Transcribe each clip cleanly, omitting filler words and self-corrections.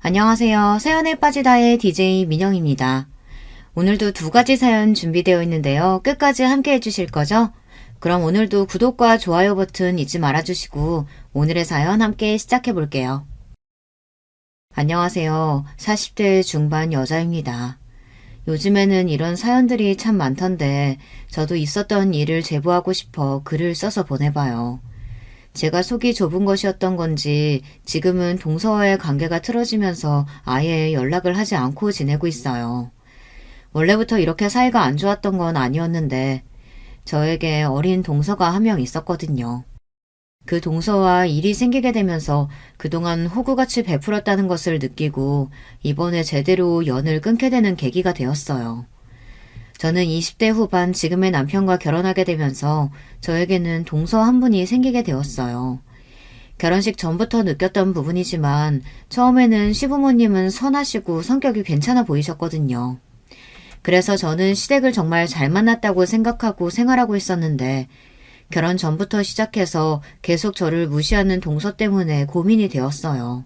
안녕하세요. 사연에 빠지다의 DJ 민영입니다. 오늘도 두 가지 사연 준비되어 있는데요. 끝까지 함께 해주실 거죠? 그럼 오늘도 구독과 좋아요 버튼 잊지 말아주시고 오늘의 사연 함께 시작해 볼게요. 안녕하세요. 40대 중반 여자입니다. 요즘에는 이런 사연들이 참 많던데 저도 있었던 일을 제보하고 싶어 글을 써서 보내봐요. 제가 속이 좁은 것이었던 건지 지금은 동서와의 관계가 틀어지면서 아예 연락을 하지 않고 지내고 있어요. 원래부터 이렇게 사이가 안 좋았던 건 아니었는데 저에게 어린 동서가 한 명 있었거든요. 그 동서와 일이 생기게 되면서 그동안 호구같이 베풀었다는 것을 느끼고 이번에 제대로 연을 끊게 되는 계기가 되었어요. 저는 20대 후반 지금의 남편과 결혼하게 되면서 저에게는 동서 한 분이 생기게 되었어요. 결혼식 전부터 느꼈던 부분이지만 처음에는 시부모님은 선하시고 성격이 괜찮아 보이셨거든요. 그래서 저는 시댁을 정말 잘 만났다고 생각하고 생활하고 있었는데 결혼 전부터 시작해서 계속 저를 무시하는 동서 때문에 고민이 되었어요.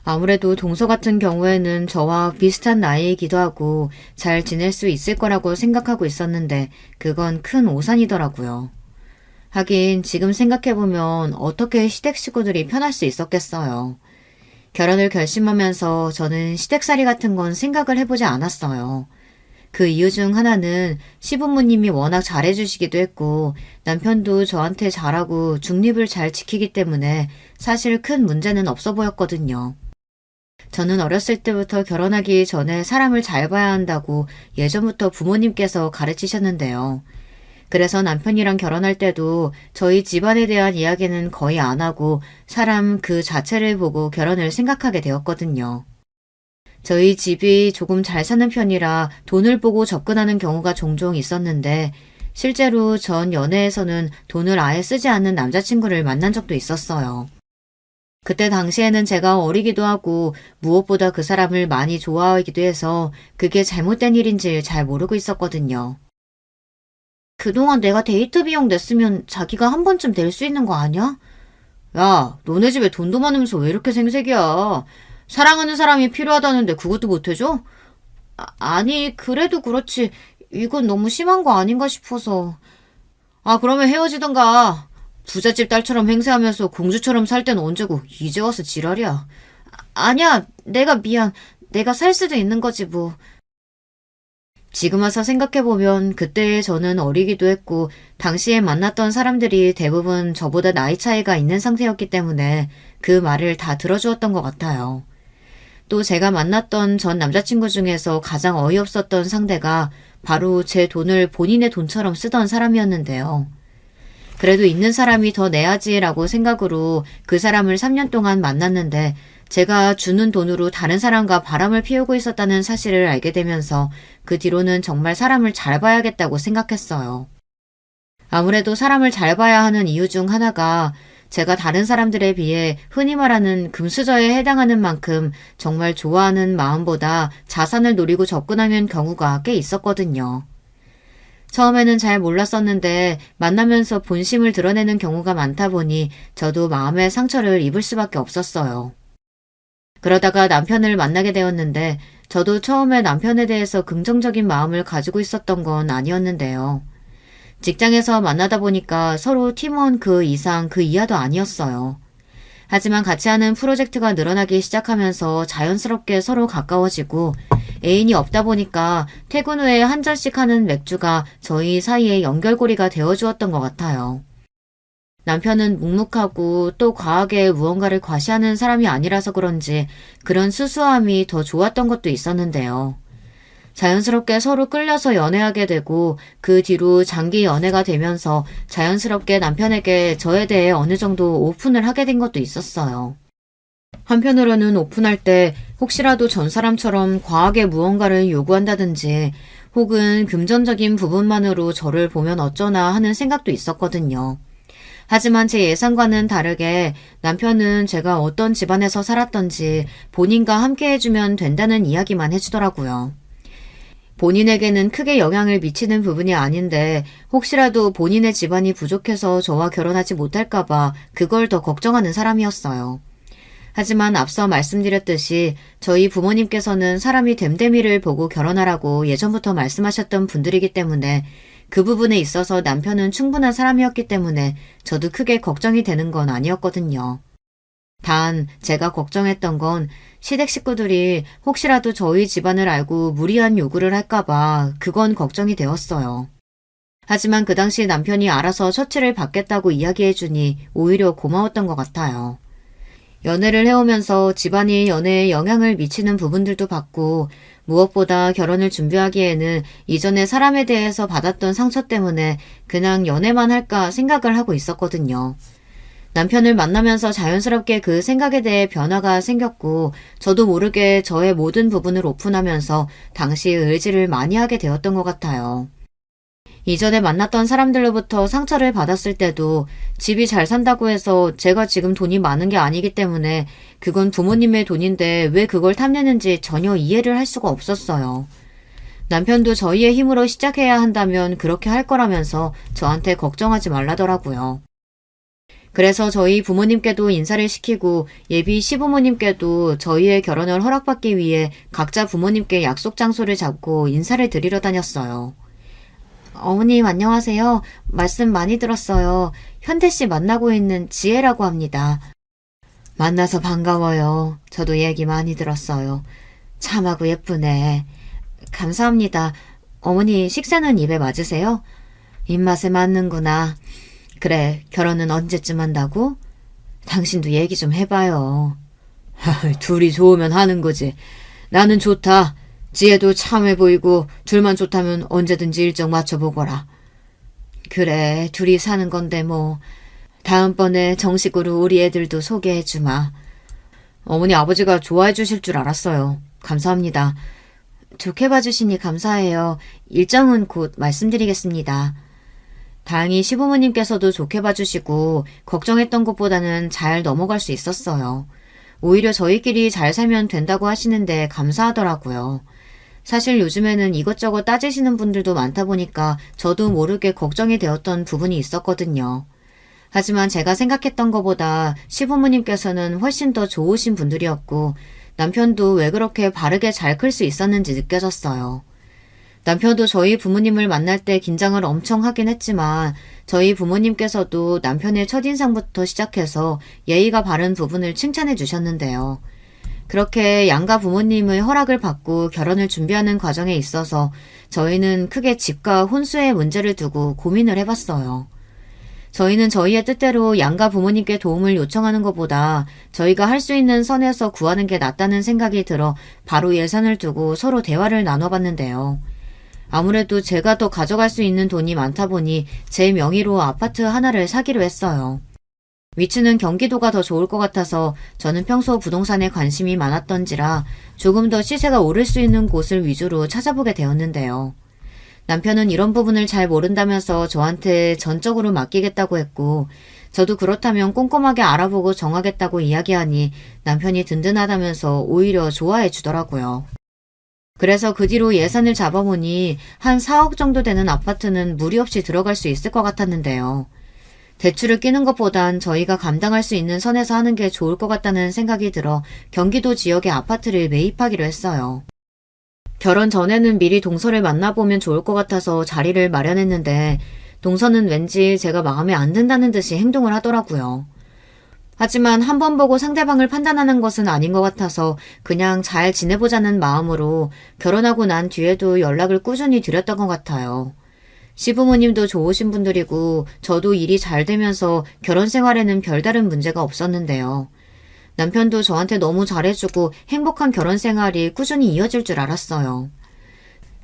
아무래도 동서 같은 경우에는 저와 비슷한 나이이기도 하고 잘 지낼 수 있을 거라고 생각하고 있었는데 그건 큰 오산이더라고요. 하긴 지금 생각해보면 어떻게 시댁 식구들이 편할 수 있었겠어요. 결혼을 결심하면서 저는 시댁살이 같은 건 생각을 해보지 않았어요. 그 이유 중 하나는 시부모님이 워낙 잘해주시기도 했고 남편도 저한테 잘하고 중립을 잘 지키기 때문에 사실 큰 문제는 없어 보였거든요. 저는 어렸을 때부터 결혼하기 전에 사람을 잘 봐야 한다고 예전부터 부모님께서 가르치셨는데요. 그래서 남편이랑 결혼할 때도 저희 집안에 대한 이야기는 거의 안 하고 사람 그 자체를 보고 결혼을 생각하게 되었거든요. 저희 집이 조금 잘 사는 편이라 돈을 보고 접근하는 경우가 종종 있었는데 실제로 전 연애에서는 돈을 아예 쓰지 않는 남자친구를 만난 적도 있었어요. 그때 당시에는 제가 어리기도 하고 무엇보다 그 사람을 많이 좋아하기도 해서 그게 잘못된 일인지 잘 모르고 있었거든요. 그동안 내가 데이트 비용 냈으면 자기가 한 번쯤 낼 수 있는 거 아니야? 야, 너네 집에 돈도 많으면서 왜 이렇게 생색이야? 사랑하는 사람이 필요하다는데 그것도 못해줘? 아니, 그래도 그렇지. 이건 너무 심한 거 아닌가 싶어서. 그러면 헤어지던가. 부잣집 딸처럼 행세하면서 공주처럼 살 땐 언제고 이제 와서 지랄이야. 아니야, 내가 미안. 내가 살 수도 있는 거지 뭐. 지금 와서 생각해보면 그때 저는 어리기도 했고 당시에 만났던 사람들이 대부분 저보다 나이 차이가 있는 상태였기 때문에 그 말을 다 들어주었던 것 같아요. 또 제가 만났던 전 남자친구 중에서 가장 어이없었던 상대가 바로 제 돈을 본인의 돈처럼 쓰던 사람이었는데요. 그래도 있는 사람이 더 내야지라고 생각으로 그 사람을 3년 동안 만났는데 제가 주는 돈으로 다른 사람과 바람을 피우고 있었다는 사실을 알게 되면서 그 뒤로는 정말 사람을 잘 봐야겠다고 생각했어요. 아무래도 사람을 잘 봐야 하는 이유 중 하나가 제가 다른 사람들에 비해 흔히 말하는 금수저에 해당하는 만큼 정말 좋아하는 마음보다 자산을 노리고 접근하는 경우가 꽤 있었거든요. 처음에는 잘 몰랐었는데 만나면서 본심을 드러내는 경우가 많다 보니 저도 마음의 상처를 입을 수밖에 없었어요. 그러다가 남편을 만나게 되었는데 저도 처음에 남편에 대해서 긍정적인 마음을 가지고 있었던 건 아니었는데요. 직장에서 만나다 보니까 서로 팀원 그 이상 그 이하도 아니었어요. 하지만 같이 하는 프로젝트가 늘어나기 시작하면서 자연스럽게 서로 가까워지고 애인이 없다 보니까 퇴근 후에 한 잔씩 하는 맥주가 저희 사이의 연결고리가 되어주었던 것 같아요. 남편은 묵묵하고 또 과하게 무언가를 과시하는 사람이 아니라서 그런지 그런 수수함이 더 좋았던 것도 있었는데요. 자연스럽게 서로 끌려서 연애하게 되고 그 뒤로 장기 연애가 되면서 자연스럽게 남편에게 저에 대해 어느 정도 오픈을 하게 된 것도 있었어요. 한편으로는 오픈할 때 혹시라도 전 사람처럼 과하게 무언가를 요구한다든지 혹은 금전적인 부분만으로 저를 보면 어쩌나 하는 생각도 있었거든요. 하지만 제 예상과는 다르게 남편은 제가 어떤 집안에서 살았던지 본인과 함께 해주면 된다는 이야기만 해주더라고요. 본인에게는 크게 영향을 미치는 부분이 아닌데 혹시라도 본인의 집안이 부족해서 저와 결혼하지 못할까봐 그걸 더 걱정하는 사람이었어요. 하지만 앞서 말씀드렸듯이 저희 부모님께서는 사람이 됨됨이를 보고 결혼하라고 예전부터 말씀하셨던 분들이기 때문에 그 부분에 있어서 남편은 충분한 사람이었기 때문에 저도 크게 걱정이 되는 건 아니었거든요. 단 제가 걱정했던 건 시댁 식구들이 혹시라도 저희 집안을 알고 무리한 요구를 할까봐 그건 걱정이 되었어요. 하지만 그 당시 남편이 알아서 처치를 받겠다고 이야기해주니 오히려 고마웠던 것 같아요. 연애를 해오면서 집안이 연애에 영향을 미치는 부분들도 봤고 무엇보다 결혼을 준비하기에는 이전에 사람에 대해서 받았던 상처 때문에 그냥 연애만 할까 생각을 하고 있었거든요. 남편을 만나면서 자연스럽게 그 생각에 대해 변화가 생겼고 저도 모르게 저의 모든 부분을 오픈하면서 당시 의지를 많이 하게 되었던 것 같아요. 이전에 만났던 사람들로부터 상처를 받았을 때도 집이 잘 산다고 해서 제가 지금 돈이 많은 게 아니기 때문에 그건 부모님의 돈인데 왜 그걸 탐내는지 전혀 이해를 할 수가 없었어요. 남편도 저희의 힘으로 시작해야 한다면 그렇게 할 거라면서 저한테 걱정하지 말라더라고요. 그래서 저희 부모님께도 인사를 시키고 예비 시부모님께도 저희의 결혼을 허락받기 위해 각자 부모님께 약속 장소를 잡고 인사를 드리러 다녔어요. 어머님 안녕하세요. 말씀 많이 들었어요. 현태씨 만나고 있는 지혜라고 합니다. 만나서 반가워요. 저도 얘기 많이 들었어요. 참하고 예쁘네. 감사합니다. 어머니 식사는 입에 맞으세요? 입맛에 맞는구나. 그래, 결혼은 언제쯤 한다고? 당신도 얘기 좀 해봐요. 둘이 좋으면 하는 거지. 나는 좋다. 지혜도 참해 보이고 둘만 좋다면 언제든지 일정 맞춰보거라. 그래, 둘이 사는 건데 뭐. 다음번에 정식으로 우리 애들도 소개해주마. 어머니 아버지가 좋아해 주실 줄 알았어요. 감사합니다. 좋게 봐주시니 감사해요. 일정은 곧 말씀드리겠습니다. 다행히 시부모님께서도 좋게 봐주시고 걱정했던 것보다는 잘 넘어갈 수 있었어요. 오히려 저희끼리 잘 살면 된다고 하시는데 감사하더라고요. 사실 요즘에는 이것저것 따지시는 분들도 많다 보니까 저도 모르게 걱정이 되었던 부분이 있었거든요. 하지만 제가 생각했던 것보다 시부모님께서는 훨씬 더 좋으신 분들이었고 남편도 왜 그렇게 바르게 잘 클 수 있었는지 느껴졌어요. 남편도 저희 부모님을 만날 때 긴장을 엄청 하긴 했지만 저희 부모님께서도 남편의 첫인상부터 시작해서 예의가 바른 부분을 칭찬해 주셨는데요. 그렇게 양가 부모님의 허락을 받고 결혼을 준비하는 과정에 있어서 저희는 크게 집과 혼수의 문제를 두고 고민을 해봤어요. 저희는 저희의 뜻대로 양가 부모님께 도움을 요청하는 것보다 저희가 할 수 있는 선에서 구하는 게 낫다는 생각이 들어 바로 예산을 두고 서로 대화를 나눠봤는데요. 아무래도 제가 더 가져갈 수 있는 돈이 많다 보니 제 명의로 아파트 하나를 사기로 했어요. 위치는 경기도가 더 좋을 것 같아서 저는 평소 부동산에 관심이 많았던지라 조금 더 시세가 오를 수 있는 곳을 위주로 찾아보게 되었는데요. 남편은 이런 부분을 잘 모른다면서 저한테 전적으로 맡기겠다고 했고 저도 그렇다면 꼼꼼하게 알아보고 정하겠다고 이야기하니 남편이 든든하다면서 오히려 좋아해 주더라고요. 그래서 그 뒤로 예산을 잡아보니 한 4억 정도 되는 아파트는 무리 없이 들어갈 수 있을 것 같았는데요. 대출을 끼는 것보단 저희가 감당할 수 있는 선에서 하는 게 좋을 것 같다는 생각이 들어 경기도 지역의 아파트를 매입하기로 했어요. 결혼 전에는 미리 동서를 만나보면 좋을 것 같아서 자리를 마련했는데 동서는 왠지 제가 마음에 안 든다는 듯이 행동을 하더라고요. 하지만 한 번 보고 상대방을 판단하는 것은 아닌 것 같아서 그냥 잘 지내보자는 마음으로 결혼하고 난 뒤에도 연락을 꾸준히 드렸던 것 같아요. 시부모님도 좋으신 분들이고 저도 일이 잘 되면서 결혼 생활에는 별다른 문제가 없었는데요. 남편도 저한테 너무 잘해주고 행복한 결혼 생활이 꾸준히 이어질 줄 알았어요.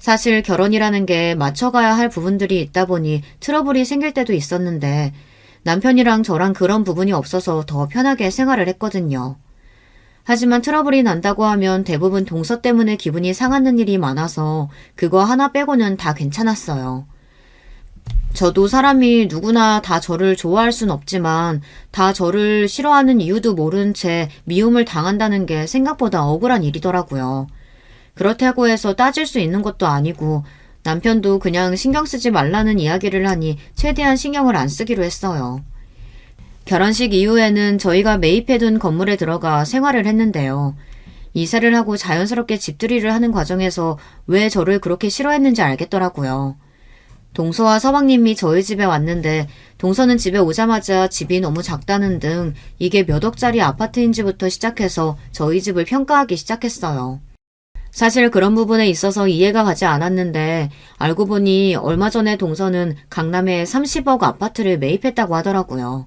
사실 결혼이라는 게 맞춰가야 할 부분들이 있다 보니 트러블이 생길 때도 있었는데 남편이랑 저랑 그런 부분이 없어서 더 편하게 생활을 했거든요. 하지만 트러블이 난다고 하면 대부분 동서 때문에 기분이 상하는 일이 많아서 그거 하나 빼고는 다 괜찮았어요. 저도 사람이 누구나 다 저를 좋아할 순 없지만 다 저를 싫어하는 이유도 모른 채 미움을 당한다는 게 생각보다 억울한 일이더라고요. 그렇다고 해서 따질 수 있는 것도 아니고 남편도 그냥 신경 쓰지 말라는 이야기를 하니 최대한 신경을 안 쓰기로 했어요. 결혼식 이후에는 저희가 매입해둔 건물에 들어가 생활을 했는데요. 이사를 하고 자연스럽게 집들이를 하는 과정에서 왜 저를 그렇게 싫어했는지 알겠더라고요. 동서와 서방님이 저희 집에 왔는데 동서는 집에 오자마자 집이 너무 작다는 등 이게 몇 억짜리 아파트인지부터 시작해서 저희 집을 평가하기 시작했어요. 사실 그런 부분에 있어서 이해가 가지 않았는데 알고 보니 얼마 전에 동서는 강남에 30억 아파트를 매입했다고 하더라고요.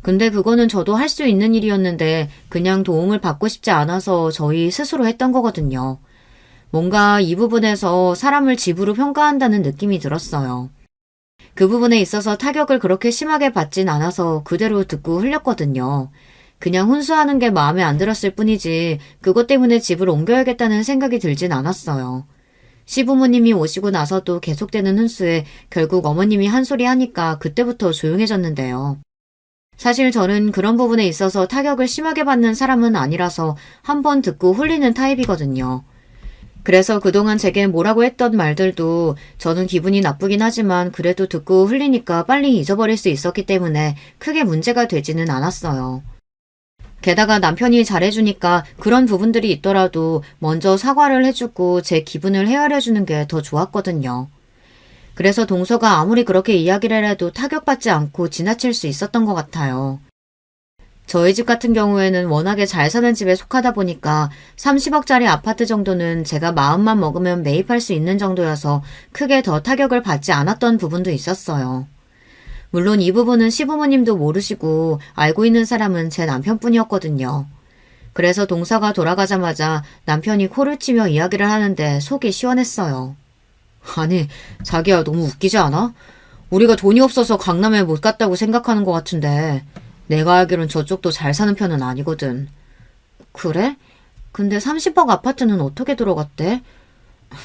근데 그거는 저도 할 수 있는 일이었는데 그냥 도움을 받고 싶지 않아서 저희 스스로 했던 거거든요. 뭔가 이 부분에서 사람을 집으로 평가한다는 느낌이 들었어요. 그 부분에 있어서 타격을 그렇게 심하게 받진 않아서 그대로 듣고 흘렸거든요. 그냥 훈수하는 게 마음에 안 들었을 뿐이지 그것 때문에 집을 옮겨야겠다는 생각이 들진 않았어요. 시부모님이 오시고 나서도 계속되는 훈수에 결국 어머님이 한 소리 하니까 그때부터 조용해졌는데요. 사실 저는 그런 부분에 있어서 타격을 심하게 받는 사람은 아니라서 한번 듣고 홀리는 타입이거든요. 그래서 그동안 제게 뭐라고 했던 말들도 저는 기분이 나쁘긴 하지만 그래도 듣고 흘리니까 빨리 잊어버릴 수 있었기 때문에 크게 문제가 되지는 않았어요. 게다가 남편이 잘해주니까 그런 부분들이 있더라도 먼저 사과를 해주고 제 기분을 헤아려주는 게 더 좋았거든요. 그래서 동서가 아무리 그렇게 이야기를 해도 타격받지 않고 지나칠 수 있었던 것 같아요. 저희 집 같은 경우에는 워낙에 잘 사는 집에 속하다 보니까 30억짜리 아파트 정도는 제가 마음만 먹으면 매입할 수 있는 정도여서 크게 더 타격을 받지 않았던 부분도 있었어요. 물론 이 부분은 시부모님도 모르시고 알고 있는 사람은 제 남편뿐이었거든요. 그래서 동서가 돌아가자마자 남편이 코를 치며 이야기를 하는데 속이 시원했어요. 아니, 자기야 너무 웃기지 않아? 우리가 돈이 없어서 강남에 못 갔다고 생각하는 것 같은데 내가 알기론 저쪽도 잘 사는 편은 아니거든. 그래? 근데 30억 아파트는 어떻게 들어갔대?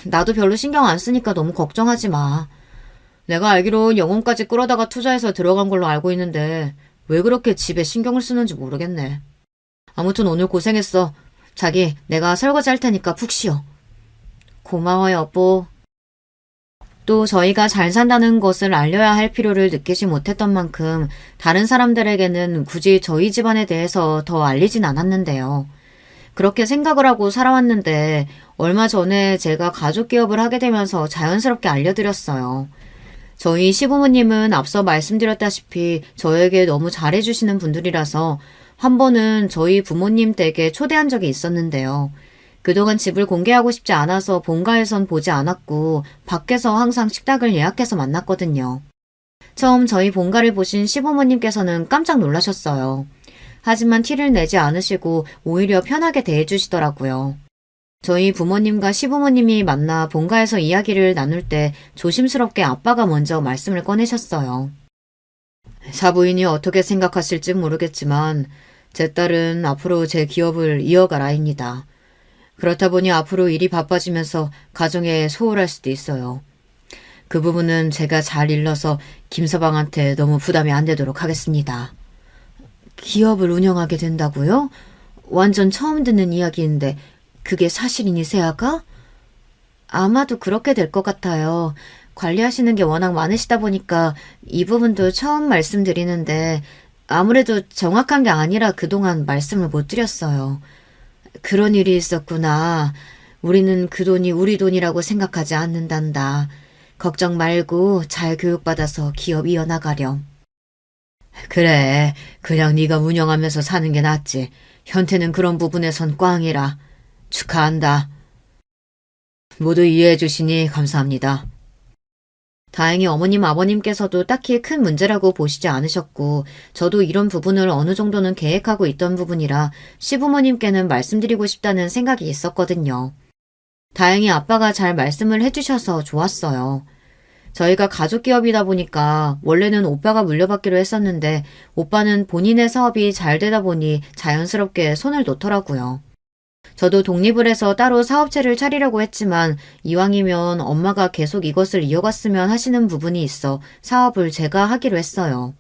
나도 별로 신경 안 쓰니까 너무 걱정하지 마. 내가 알기론 영혼까지 끌어다가 투자해서 들어간 걸로 알고 있는데 왜 그렇게 집에 신경을 쓰는지 모르겠네. 아무튼 오늘 고생했어. 자기, 내가 설거지 할 테니까 푹 쉬어. 고마워요, 여보. 또 저희가 잘 산다는 것을 알려야 할 필요를 느끼지 못했던 만큼 다른 사람들에게는 굳이 저희 집안에 대해서 더 알리진 않았는데요. 그렇게 생각을 하고 살아왔는데 얼마 전에 제가 가족 기업을 하게 되면서 자연스럽게 알려드렸어요. 저희 시부모님은 앞서 말씀드렸다시피 저에게 너무 잘해주시는 분들이라서 한 번은 저희 부모님 댁에 초대한 적이 있었는데요. 그동안 집을 공개하고 싶지 않아서 본가에선 보지 않았고 밖에서 항상 식탁을 예약해서 만났거든요. 처음 저희 본가를 보신 시부모님께서는 깜짝 놀라셨어요. 하지만 티를 내지 않으시고 오히려 편하게 대해주시더라고요. 저희 부모님과 시부모님이 만나 본가에서 이야기를 나눌 때 조심스럽게 아빠가 먼저 말씀을 꺼내셨어요. 사부인이 어떻게 생각하실지 모르겠지만 제 딸은 앞으로 제 기업을 이어갈 아이입니다. 그렇다 보니 앞으로 일이 바빠지면서 가정에 소홀할 수도 있어요. 그 부분은 제가 잘 일러서 김서방한테 너무 부담이 안 되도록 하겠습니다. 기업을 운영하게 된다고요? 완전 처음 듣는 이야기인데 그게 사실이니 세아가? 아마도 그렇게 될 것 같아요. 관리하시는 게 워낙 많으시다 보니까 이 부분도 처음 말씀드리는데 아무래도 정확한 게 아니라 그동안 말씀을 못 드렸어요. 그런 일이 있었구나. 우리는 그 돈이 우리 돈이라고 생각하지 않는단다. 걱정 말고 잘 교육받아서 기업 이어나가렴. 그래, 그냥 네가 운영하면서 사는 게 낫지. 현태는 그런 부분에선 꽝이라. 축하한다. 모두 이해해 주시니 감사합니다. 다행히 어머님 아버님께서도 딱히 큰 문제라고 보시지 않으셨고 저도 이런 부분을 어느 정도는 계획하고 있던 부분이라 시부모님께는 말씀드리고 싶다는 생각이 있었거든요. 다행히 아빠가 잘 말씀을 해주셔서 좋았어요. 저희가 가족 기업이다 보니까 원래는 오빠가 물려받기로 했었는데 오빠는 본인의 사업이 잘 되다 보니 자연스럽게 손을 놓더라고요. 저도 독립을 해서 따로 사업체를 차리려고 했지만 이왕이면 엄마가 계속 이것을 이어갔으면 하시는 부분이 있어 사업을 제가 하기로 했어요.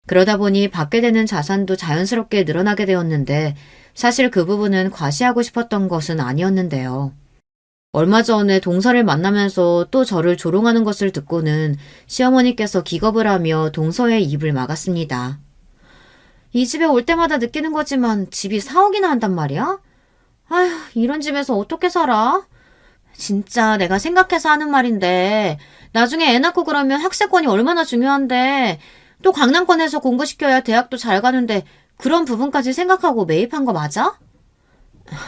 그러다 보니 받게 되는 자산도 자연스럽게 늘어나게 되었는데 사실 그 부분은 과시하고 싶었던 것은 아니었는데요. 얼마 전에 동서를 만나면서 또 저를 조롱하는 것을 듣고는 시어머니께서 기겁을 하며 동서의 입을 막았습니다. 이 집에 올 때마다 느끼는 거지만 집이 4억이나 한단 말이야? 아휴, 이런 집에서 어떻게 살아? 진짜 내가 생각해서 하는 말인데 나중에 애 낳고 그러면 학세권이 얼마나 중요한데 또 강남권에서 공부시켜야 대학도 잘 가는데 그런 부분까지 생각하고 매입한 거 맞아?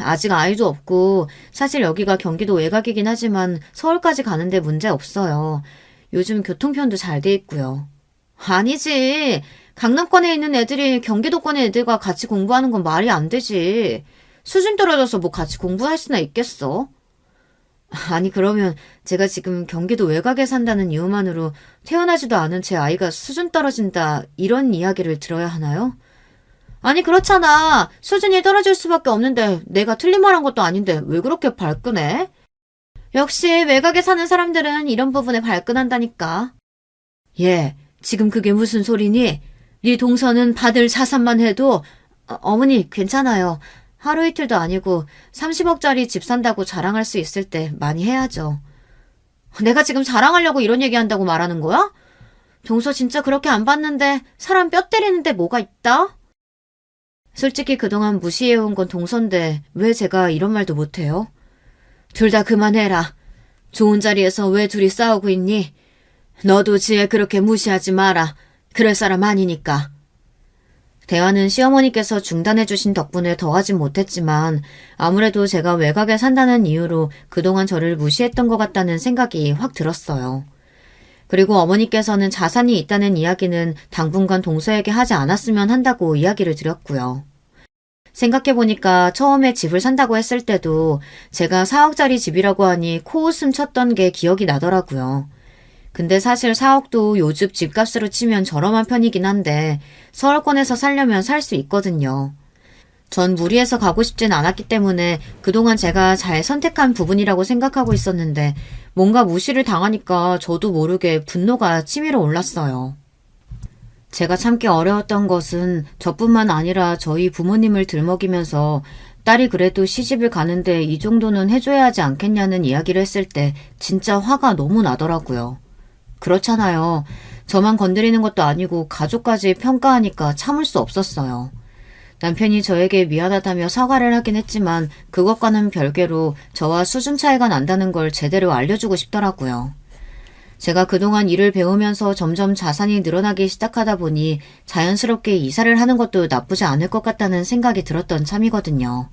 아직 아이도 없고 사실 여기가 경기도 외곽이긴 하지만 서울까지 가는데 문제 없어요. 요즘 교통편도 잘 돼 있고요. 아니지. 강남권에 있는 애들이 경기도권의 애들과 같이 공부하는 건 말이 안 되지. 수준 떨어져서 뭐 같이 공부할 수나 있겠어? 아니, 그러면 제가 지금 경기도 외곽에 산다는 이유만으로 태어나지도 않은 제 아이가 수준 떨어진다, 이런 이야기를 들어야 하나요? 아니, 그렇잖아. 수준이 떨어질 수밖에 없는데 내가 틀린 말 한 것도 아닌데 왜 그렇게 발끈해? 역시 외곽에 사는 사람들은 이런 부분에 발끈한다니까. 예, 지금 그게 무슨 소리니? 네 동서는 받을 자산만 해도 어머니 괜찮아요. 하루 이틀도 아니고 30억짜리 집 산다고 자랑할 수 있을 때 많이 해야죠. 내가 지금 자랑하려고 이런 얘기한다고 말하는 거야? 동서 진짜 그렇게 안 봤는데 사람 뼈 때리는데 뭐가 있다? 솔직히 그동안 무시해온 건 동서인데 왜 제가 이런 말도 못해요? 둘 다 그만해라. 좋은 자리에서 왜 둘이 싸우고 있니? 너도 지혜 그렇게 무시하지 마라. 그럴 사람 아니니까. 대화는 시어머니께서 중단해주신 덕분에 더하진 못했지만 아무래도 제가 외곽에 산다는 이유로 그동안 저를 무시했던 것 같다는 생각이 확 들었어요. 그리고 어머니께서는 자산이 있다는 이야기는 당분간 동서에게 하지 않았으면 한다고 이야기를 드렸고요. 생각해보니까 처음에 집을 산다고 했을 때도 제가 4억짜리 집이라고 하니 코웃음 쳤던 게 기억이 나더라고요. 근데 사실 4억도 요즘 집값으로 치면 저렴한 편이긴 한데 서울권에서 살려면 살 수 있거든요. 전 무리해서 가고 싶진 않았기 때문에 그동안 제가 잘 선택한 부분이라고 생각하고 있었는데 뭔가 무시를 당하니까 저도 모르게 분노가 치밀어 올랐어요. 제가 참기 어려웠던 것은 저뿐만 아니라 저희 부모님을 들먹이면서 딸이 그래도 시집을 가는데 이 정도는 해줘야 하지 않겠냐는 이야기를 했을 때 진짜 화가 너무 나더라고요. 그렇잖아요. 저만 건드리는 것도 아니고 가족까지 평가하니까 참을 수 없었어요. 남편이 저에게 미안하다며 사과를 하긴 했지만 그것과는 별개로 저와 수준 차이가 난다는 걸 제대로 알려주고 싶더라고요. 제가 그동안 일을 배우면서 점점 자산이 늘어나기 시작하다 보니 자연스럽게 이사를 하는 것도 나쁘지 않을 것 같다는 생각이 들었던 참이거든요.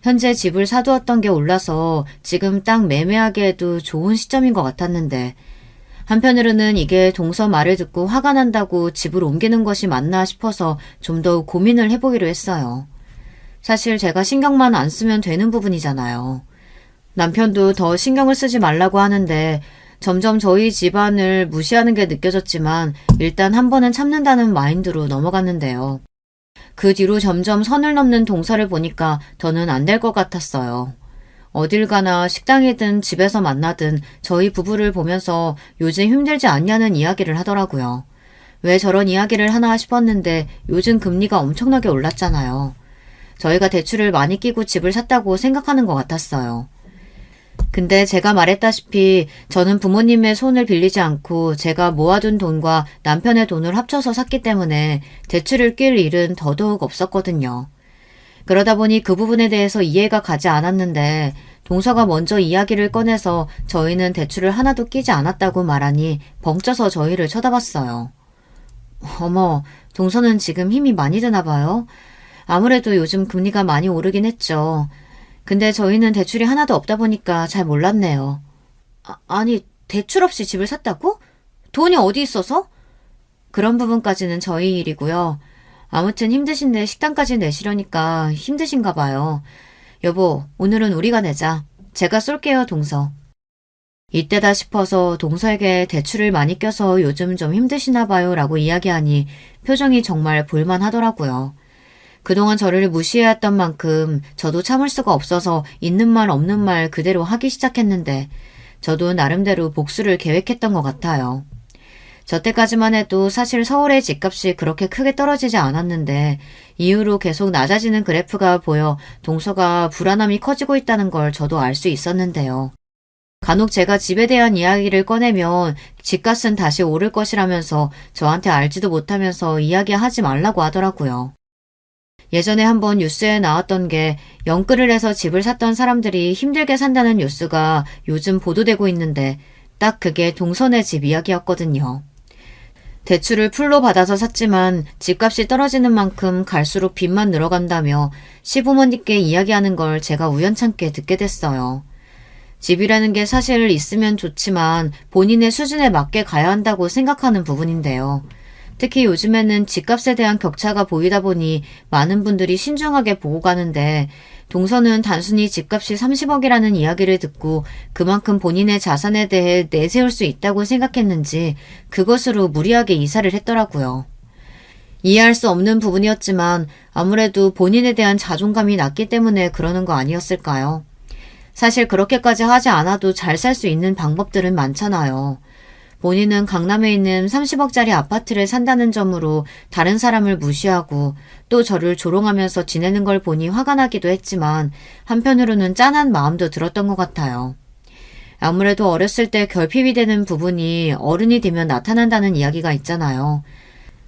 현재 집을 사두었던 게 올라서 지금 딱 매매하기에도 좋은 시점인 것 같았는데 한편으로는 이게 동서 말을 듣고 화가 난다고 집을 옮기는 것이 맞나 싶어서 좀 더 고민을 해보기로 했어요. 사실 제가 신경만 안 쓰면 되는 부분이잖아요. 남편도 더 신경을 쓰지 말라고 하는데 점점 저희 집안을 무시하는 게 느껴졌지만 일단 한 번은 참는다는 마인드로 넘어갔는데요. 그 뒤로 점점 선을 넘는 동서를 보니까 더는 안 될 것 같았어요. 어딜 가나 식당이든 집에서 만나든 저희 부부를 보면서 요즘 힘들지 않냐는 이야기를 하더라고요. 왜 저런 이야기를 하나 싶었는데 요즘 금리가 엄청나게 올랐잖아요. 저희가 대출을 많이 끼고 집을 샀다고 생각하는 것 같았어요. 근데 제가 말했다시피 저는 부모님의 손을 빌리지 않고 제가 모아둔 돈과 남편의 돈을 합쳐서 샀기 때문에 대출을 낄 일은 더더욱 없었거든요. 그러다 보니 그 부분에 대해서 이해가 가지 않았는데 동서가 먼저 이야기를 꺼내서 저희는 대출을 하나도 끼지 않았다고 말하니 벙쪄서 저희를 쳐다봤어요. 어머, 동서는 지금 힘이 많이 드나 봐요. 아무래도 요즘 금리가 많이 오르긴 했죠. 근데 저희는 대출이 하나도 없다 보니까 잘 몰랐네요. 아니, 대출 없이 집을 샀다고? 돈이 어디 있어서? 그런 부분까지는 저희 일이고요. 아무튼 힘드신데 식당까지 내시려니까 힘드신가 봐요. 여보, 오늘은 우리가 내자. 제가 쏠게요, 동서. 이때다 싶어서 동서에게 대출을 많이 껴서 요즘 좀 힘드시나 봐요 라고 이야기하니 표정이 정말 볼만하더라고요. 그동안 저를 무시해왔던 만큼 저도 참을 수가 없어서 있는 말 없는 말 그대로 하기 시작했는데 저도 나름대로 복수를 계획했던 것 같아요. 저 때까지만 해도 사실 서울의 집값이 그렇게 크게 떨어지지 않았는데 이후로 계속 낮아지는 그래프가 보여 동서가 불안함이 커지고 있다는 걸 저도 알 수 있었는데요. 간혹 제가 집에 대한 이야기를 꺼내면 집값은 다시 오를 것이라면서 저한테 알지도 못하면서 이야기하지 말라고 하더라고요. 예전에 한번 뉴스에 나왔던 게 영끌을 해서 집을 샀던 사람들이 힘들게 산다는 뉴스가 요즘 보도되고 있는데 딱 그게 동선의 집 이야기였거든요. 대출을 풀로 받아서 샀지만 집값이 떨어지는 만큼 갈수록 빚만 늘어간다며 시부모님께 이야기하는 걸 제가 우연찮게 듣게 됐어요. 집이라는 게 사실 있으면 좋지만 본인의 수준에 맞게 가야 한다고 생각하는 부분인데요. 특히 요즘에는 집값에 대한 격차가 보이다 보니 많은 분들이 신중하게 보고 가는데 동서는 단순히 집값이 30억이라는 이야기를 듣고 그만큼 본인의 자산에 대해 내세울 수 있다고 생각했는지 그것으로 무리하게 이사를 했더라고요. 이해할 수 없는 부분이었지만 아무래도 본인에 대한 자존감이 낮기 때문에 그러는 거 아니었을까요? 사실 그렇게까지 하지 않아도 잘 살 수 있는 방법들은 많잖아요. 본인은 강남에 있는 30억짜리 아파트를 산다는 점으로 다른 사람을 무시하고 또 저를 조롱하면서 지내는 걸 보니 화가 나기도 했지만 한편으로는 짠한 마음도 들었던 것 같아요. 아무래도 어렸을 때 결핍이 되는 부분이 어른이 되면 나타난다는 이야기가 있잖아요.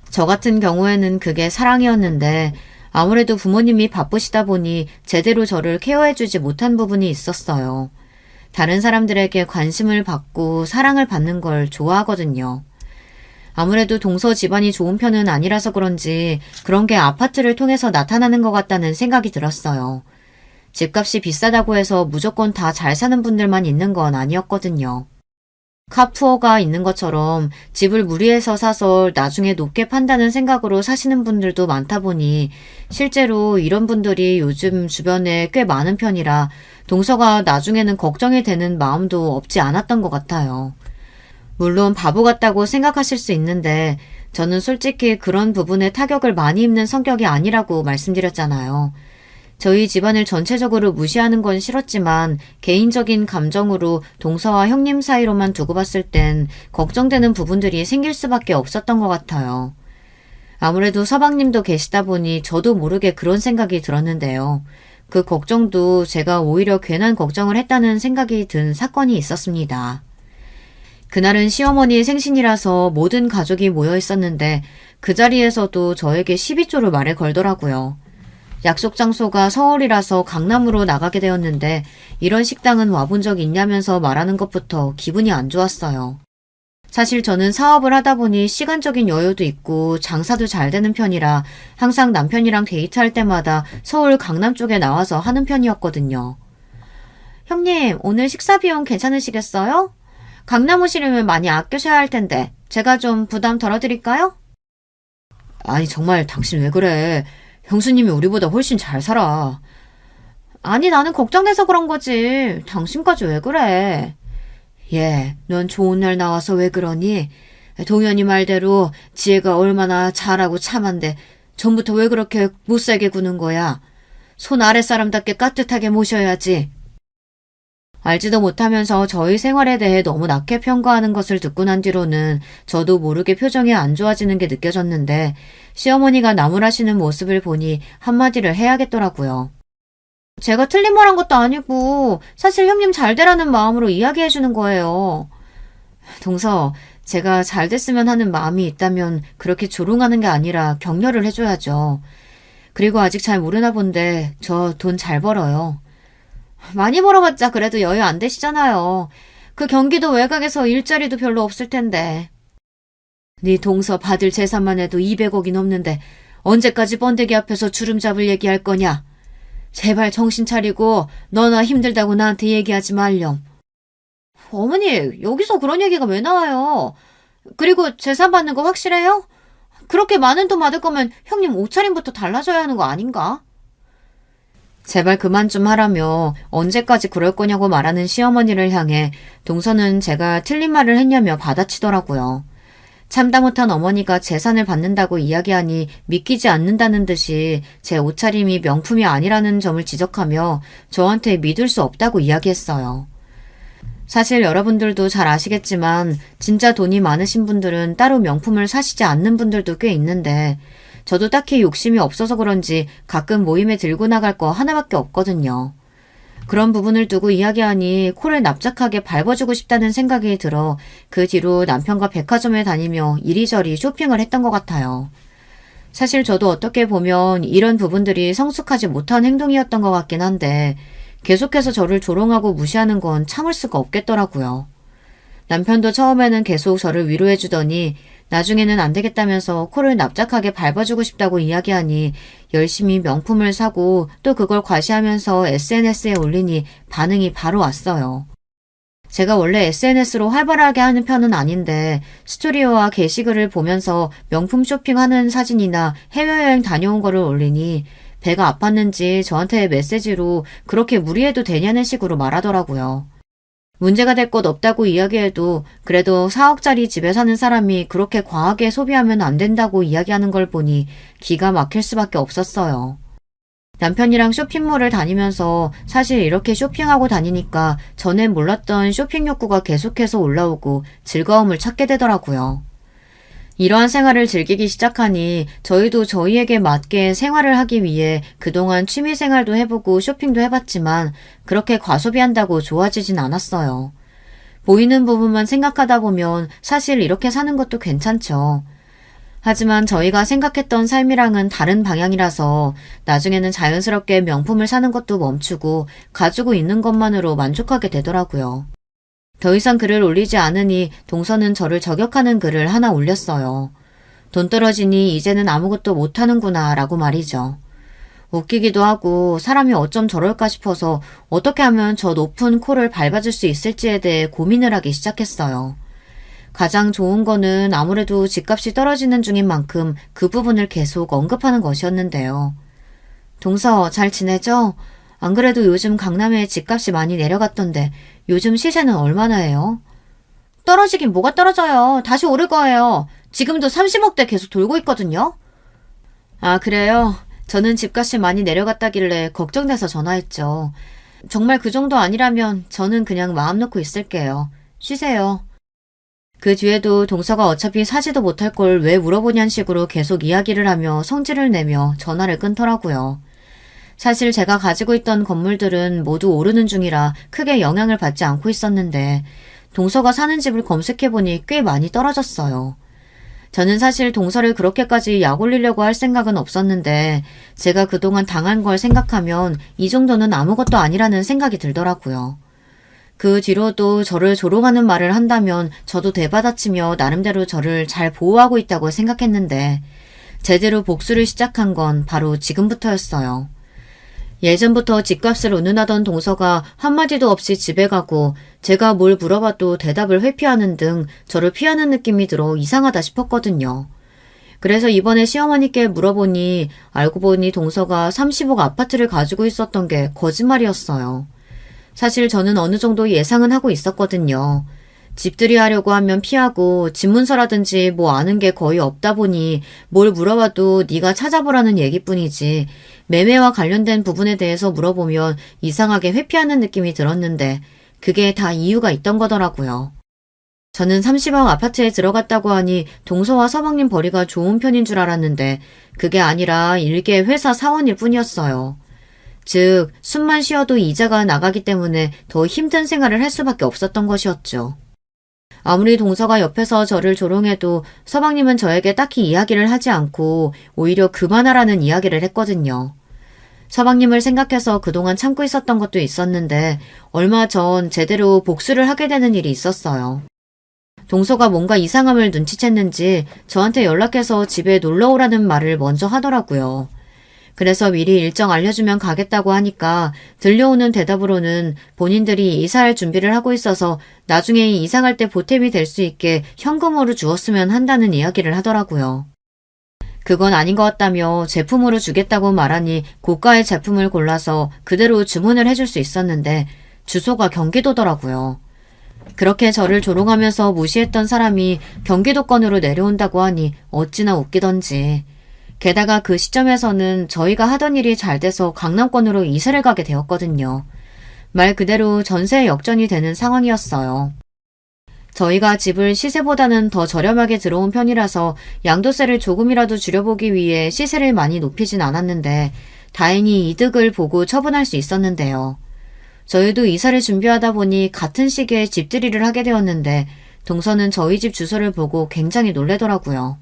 저 같은 경우에는 그게 사랑이었는데 아무래도 부모님이 바쁘시다 보니 제대로 저를 케어해주지 못한 부분이 있었어요. 다른 사람들에게 관심을 받고 사랑을 받는 걸 좋아하거든요. 아무래도 동서 집안이 좋은 편은 아니라서 그런지 그런 게 아파트를 통해서 나타나는 것 같다는 생각이 들었어요. 집값이 비싸다고 해서 무조건 다 잘 사는 분들만 있는 건 아니었거든요. 카푸어가 있는 것처럼 집을 무리해서 사서 나중에 높게 판다는 생각으로 사시는 분들도 많다 보니 실제로 이런 분들이 요즘 주변에 꽤 많은 편이라 동서가 나중에는 걱정이 되는 마음도 없지 않았던 것 같아요. 물론 바보 같다고 생각하실 수 있는데 저는 솔직히 그런 부분에 타격을 많이 입는 성격이 아니라고 말씀드렸잖아요. 저희 집안을 전체적으로 무시하는 건 싫었지만 개인적인 감정으로 동서와 형님 사이로만 두고 봤을 땐 걱정되는 부분들이 생길 수밖에 없었던 것 같아요. 아무래도 서방님도 계시다 보니 저도 모르게 그런 생각이 들었는데요. 그 걱정도 제가 오히려 괜한 걱정을 했다는 생각이 든 사건이 있었습니다. 그날은 시어머니의 생신이라서 모든 가족이 모여 있었는데 그 자리에서도 저에게 12조를 말을 걸더라고요. 약속 장소가 서울이라서 강남으로 나가게 되었는데 이런 식당은 와본 적 있냐면서 말하는 것부터 기분이 안 좋았어요. 사실 저는 사업을 하다 보니 시간적인 여유도 있고 장사도 잘 되는 편이라 항상 남편이랑 데이트할 때마다 서울 강남 쪽에 나와서 하는 편이었거든요. 형님, 오늘 식사 비용 괜찮으시겠어요? 강남 오시려면 많이 아껴셔야 할 텐데 제가 좀 부담 덜어드릴까요? 아니 정말 당신 왜 그래? 형수님이 우리보다 훨씬 잘 살아. 아니 나는 걱정돼서 그런 거지. 당신까지 왜 그래? 예, 넌 좋은 날 나와서 왜 그러니? 동현이 말대로 지혜가 얼마나 잘하고 참한데 전부터 왜 그렇게 못살게 구는 거야? 손 아랫사람답게 깍듯하게 모셔야지. 알지도 못하면서 저희 생활에 대해 너무 낮게 평가하는 것을 듣고 난 뒤로는 저도 모르게 표정이 안 좋아지는 게 느껴졌는데 시어머니가 나무라시는 모습을 보니 한마디를 해야겠더라고요. 제가 틀린 말 한 것도 아니고 사실 형님 잘 되라는 마음으로 이야기해 주는 거예요. 동서, 제가 잘 됐으면 하는 마음이 있다면 그렇게 조롱하는 게 아니라 격려를 해줘야죠. 그리고 아직 잘 모르나 본데 저 돈 잘 벌어요. 많이 벌어봤자 그래도 여유 안 되시잖아요. 그 경기도 외곽에서 일자리도 별로 없을 텐데. 네 동서 받을 재산만 해도 200억이 넘는데 언제까지 번데기 앞에서 주름 잡을 얘기할 거냐? 제발 정신 차리고 너나 힘들다고 나한테 얘기하지 말렴. 어머니, 여기서 그런 얘기가 왜 나와요? 그리고 재산 받는 거 확실해요? 그렇게 많은 돈 받을 거면 형님 옷차림부터 달라져야 하는 거 아닌가? 제발 그만 좀 하라며 언제까지 그럴 거냐고 말하는 시어머니를 향해 동서는 제가 틀린 말을 했냐며 받아치더라고요. 참다 못한 어머니가 재산을 받는다고 이야기하니 믿기지 않는다는 듯이 제 옷차림이 명품이 아니라는 점을 지적하며 저한테 믿을 수 없다고 이야기했어요. 사실 여러분들도 잘 아시겠지만 진짜 돈이 많으신 분들은 따로 명품을 사시지 않는 분들도 꽤 있는데 저도 딱히 욕심이 없어서 그런지 가끔 모임에 들고 나갈 거 하나밖에 없거든요. 그런 부분을 두고 이야기하니 코를 납작하게 밟아주고 싶다는 생각이 들어 그 뒤로 남편과 백화점에 다니며 이리저리 쇼핑을 했던 것 같아요. 사실 저도 어떻게 보면 이런 부분들이 성숙하지 못한 행동이었던 것 같긴 한데 계속해서 저를 조롱하고 무시하는 건 참을 수가 없겠더라고요. 남편도 처음에는 계속 저를 위로해주더니 나중에는 안 되겠다면서 코를 납작하게 밟아주고 싶다고 이야기하니 열심히 명품을 사고 또 그걸 과시하면서 SNS에 올리니 반응이 바로 왔어요. 제가 원래 SNS로 활발하게 하는 편은 아닌데 스토리와 게시글을 보면서 명품 쇼핑하는 사진이나 해외여행 다녀온 거를 올리니 배가 아팠는지 저한테 메시지로 그렇게 무리해도 되냐는 식으로 말하더라고요. 문제가 될 것 없다고 이야기해도 그래도 4억짜리 집에 사는 사람이 그렇게 과하게 소비하면 안 된다고 이야기하는 걸 보니 기가 막힐 수밖에 없었어요. 남편이랑 쇼핑몰을 다니면서 사실 이렇게 쇼핑하고 다니니까 전엔 몰랐던 쇼핑 욕구가 계속해서 올라오고 즐거움을 찾게 되더라고요. 이러한 생활을 즐기기 시작하니 저희도 저희에게 맞게 생활을 하기 위해 그동안 취미 생활도 해보고 쇼핑도 해봤지만 그렇게 과소비한다고 좋아지진 않았어요. 보이는 부분만 생각하다 보면 사실 이렇게 사는 것도 괜찮죠. 하지만 저희가 생각했던 삶이랑은 다른 방향이라서 나중에는 자연스럽게 명품을 사는 것도 멈추고 가지고 있는 것만으로 만족하게 되더라고요. 더 이상 글을 올리지 않으니 동서는 저를 저격하는 글을 하나 올렸어요. 돈 떨어지니 이제는 아무것도 못하는구나 라고 말이죠. 웃기기도 하고 사람이 어쩜 저럴까 싶어서 어떻게 하면 저 높은 코를 밟아줄 수 있을지에 대해 고민을 하기 시작했어요. 가장 좋은 거는 아무래도 집값이 떨어지는 중인 만큼 그 부분을 계속 언급하는 것이었는데요. 동서 잘 지내죠? 안 그래도 요즘 강남에 집값이 많이 내려갔던데 요즘 시세는 얼마나 해요? 떨어지긴 뭐가 떨어져요. 다시 오를 거예요. 지금도 30억대 계속 돌고 있거든요. 아, 그래요? 저는 집값이 많이 내려갔다길래 걱정돼서 전화했죠. 정말 그 정도 아니라면 저는 그냥 마음 놓고 있을게요. 쉬세요. 그 뒤에도 동서가 어차피 사지도 못할 걸 왜 물어보냐는 식으로 계속 이야기를 하며 성질을 내며 전화를 끊더라고요. 사실 제가 가지고 있던 건물들은 모두 오르는 중이라 크게 영향을 받지 않고 있었는데 동서가 사는 집을 검색해보니 꽤 많이 떨어졌어요. 저는 사실 동서를 그렇게까지 약 올리려고 할 생각은 없었는데 제가 그동안 당한 걸 생각하면 이 정도는 아무것도 아니라는 생각이 들더라고요. 그 뒤로도 저를 조롱하는 말을 한다면 저도 대받아치며 나름대로 저를 잘 보호하고 있다고 생각했는데 제대로 복수를 시작한 건 바로 지금부터였어요. 예전부터 집값을 운운하던 동서가 한마디도 없이 집에 가고 제가 뭘 물어봐도 대답을 회피하는 등 저를 피하는 느낌이 들어 이상하다 싶었거든요. 그래서 이번에 시어머니께 물어보니 알고 보니 동서가 30억 아파트를 가지고 있었던 게 거짓말이었어요. 사실 저는 어느 정도 예상은 하고 있었거든요. 집들이 하려고 하면 피하고 집문서라든지 뭐 아는 게 거의 없다 보니 뭘 물어봐도 네가 찾아보라는 얘기뿐이지 매매와 관련된 부분에 대해서 물어보면 이상하게 회피하는 느낌이 들었는데 그게 다 이유가 있던 거더라고요. 저는 30억 아파트에 들어갔다고 하니 동서와 서방님 벌이가 좋은 편인 줄 알았는데 그게 아니라 일개 회사 사원일 뿐이었어요. 즉 숨만 쉬어도 이자가 나가기 때문에 더 힘든 생활을 할 수밖에 없었던 것이었죠. 아무리 동서가 옆에서 저를 조롱해도 서방님은 저에게 딱히 이야기를 하지 않고 오히려 그만하라는 이야기를 했거든요. 서방님을 생각해서 그동안 참고 있었던 것도 있었는데 얼마 전 제대로 복수를 하게 되는 일이 있었어요. 동서가 뭔가 이상함을 눈치챘는지 저한테 연락해서 집에 놀러 오라는 말을 먼저 하더라고요. 그래서 미리 일정 알려주면 가겠다고 하니까 들려오는 대답으로는 본인들이 이사할 준비를 하고 있어서 나중에 이사갈 때 보탬이 될 수 있게 현금으로 주었으면 한다는 이야기를 하더라고요. 그건 아닌 것 같다며 제품으로 주겠다고 말하니 고가의 제품을 골라서 그대로 주문을 해줄 수 있었는데 주소가 경기도더라고요. 그렇게 저를 조롱하면서 무시했던 사람이 경기도권으로 내려온다고 하니 어찌나 웃기던지. 게다가 그 시점에서는 저희가 하던 일이 잘 돼서 강남권으로 이사를 가게 되었거든요. 말 그대로 전세 역전이 되는 상황이었어요. 저희가 집을 시세보다는 더 저렴하게 들어온 편이라서 양도세를 조금이라도 줄여보기 위해 시세를 많이 높이진 않았는데 다행히 이득을 보고 처분할 수 있었는데요. 저희도 이사를 준비하다 보니 같은 시기에 집들이를 하게 되었는데 동서는 저희 집 주소를 보고 굉장히 놀래더라고요.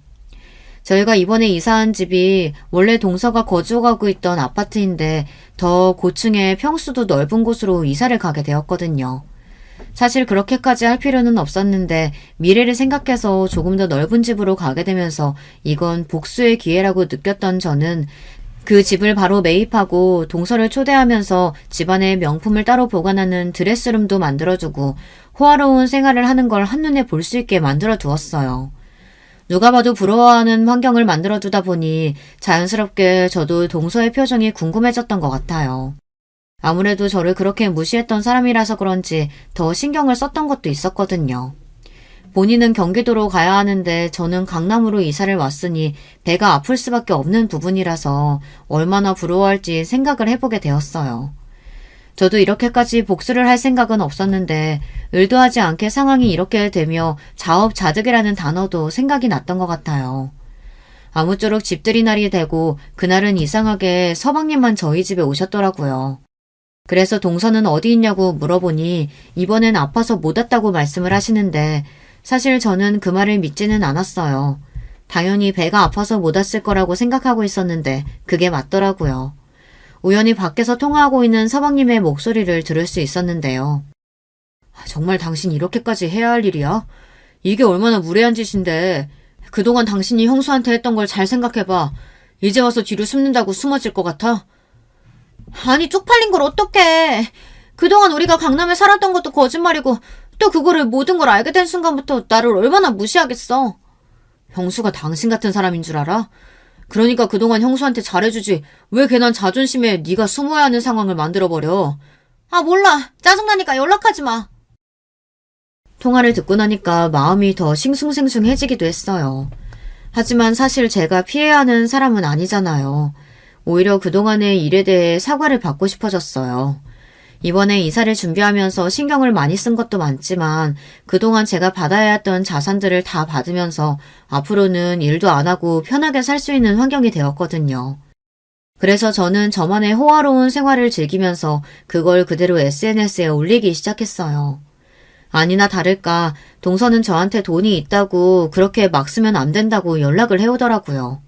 저희가 이번에 이사한 집이 원래 동서가 거주하고 있던 아파트인데 더 고층의 평수도 넓은 곳으로 이사를 가게 되었거든요. 사실 그렇게까지 할 필요는 없었는데 미래를 생각해서 조금 더 넓은 집으로 가게 되면서 이건 복수의 기회라고 느꼈던 저는 그 집을 바로 매입하고 동서를 초대하면서 집안에 명품을 따로 보관하는 드레스룸도 만들어주고 호화로운 생활을 하는 걸 한눈에 볼 수 있게 만들어 두었어요. 누가 봐도 부러워하는 환경을 만들어두다 보니 자연스럽게 저도 동서의 표정이 궁금해졌던 것 같아요. 아무래도 저를 그렇게 무시했던 사람이라서 그런지 더 신경을 썼던 것도 있었거든요. 본인은 경기도로 가야 하는데 저는 강남으로 이사를 왔으니 배가 아플 수밖에 없는 부분이라서 얼마나 부러워할지 생각을 해보게 되었어요. 저도 이렇게까지 복수를 할 생각은 없었는데 의도하지 않게 상황이 이렇게 되며 자업자득이라는 단어도 생각이 났던 것 같아요. 아무쪼록 집들이 날이 되고 그날은 이상하게 서방님만 저희 집에 오셨더라고요. 그래서 동서는 어디 있냐고 물어보니 이번엔 아파서 못 왔다고 말씀을 하시는데 사실 저는 그 말을 믿지는 않았어요. 당연히 배가 아파서 못 왔을 거라고 생각하고 있었는데 그게 맞더라고요. 우연히 밖에서 통화하고 있는 서방님의 목소리를 들을 수 있었는데요. 정말 당신 이렇게까지 해야 할 일이야? 이게 얼마나 무례한 짓인데 그동안 당신이 형수한테 했던 걸 잘 생각해봐. 이제 와서 뒤로 숨는다고 숨어질 것 같아? 아니 쪽팔린 걸 어떡해. 그동안 우리가 강남에 살았던 것도 거짓말이고 또 그거를 모든 걸 알게 된 순간부터 나를 얼마나 무시하겠어. 형수가 당신 같은 사람인 줄 알아? 그러니까 그동안 형수한테 잘해주지 왜 괜한 자존심에 네가 숨어야 하는 상황을 만들어버려. 아 몰라. 짜증나니까 연락하지 마. 통화를 듣고 나니까 마음이 더 싱숭생숭해지기도 했어요. 하지만 사실 제가 피해야 하는 사람은 아니잖아요. 오히려 그동안의 일에 대해 사과를 받고 싶어졌어요. 이번에 이사를 준비하면서 신경을 많이 쓴 것도 많지만 그동안 제가 받아야 했던 자산들을 다 받으면서 앞으로는 일도 안 하고 편하게 살 수 있는 환경이 되었거든요. 그래서 저는 저만의 호화로운 생활을 즐기면서 그걸 그대로 SNS에 올리기 시작했어요. 아니나 다를까 동서는 저한테 돈이 있다고 그렇게 막 쓰면 안 된다고 연락을 해오더라고요.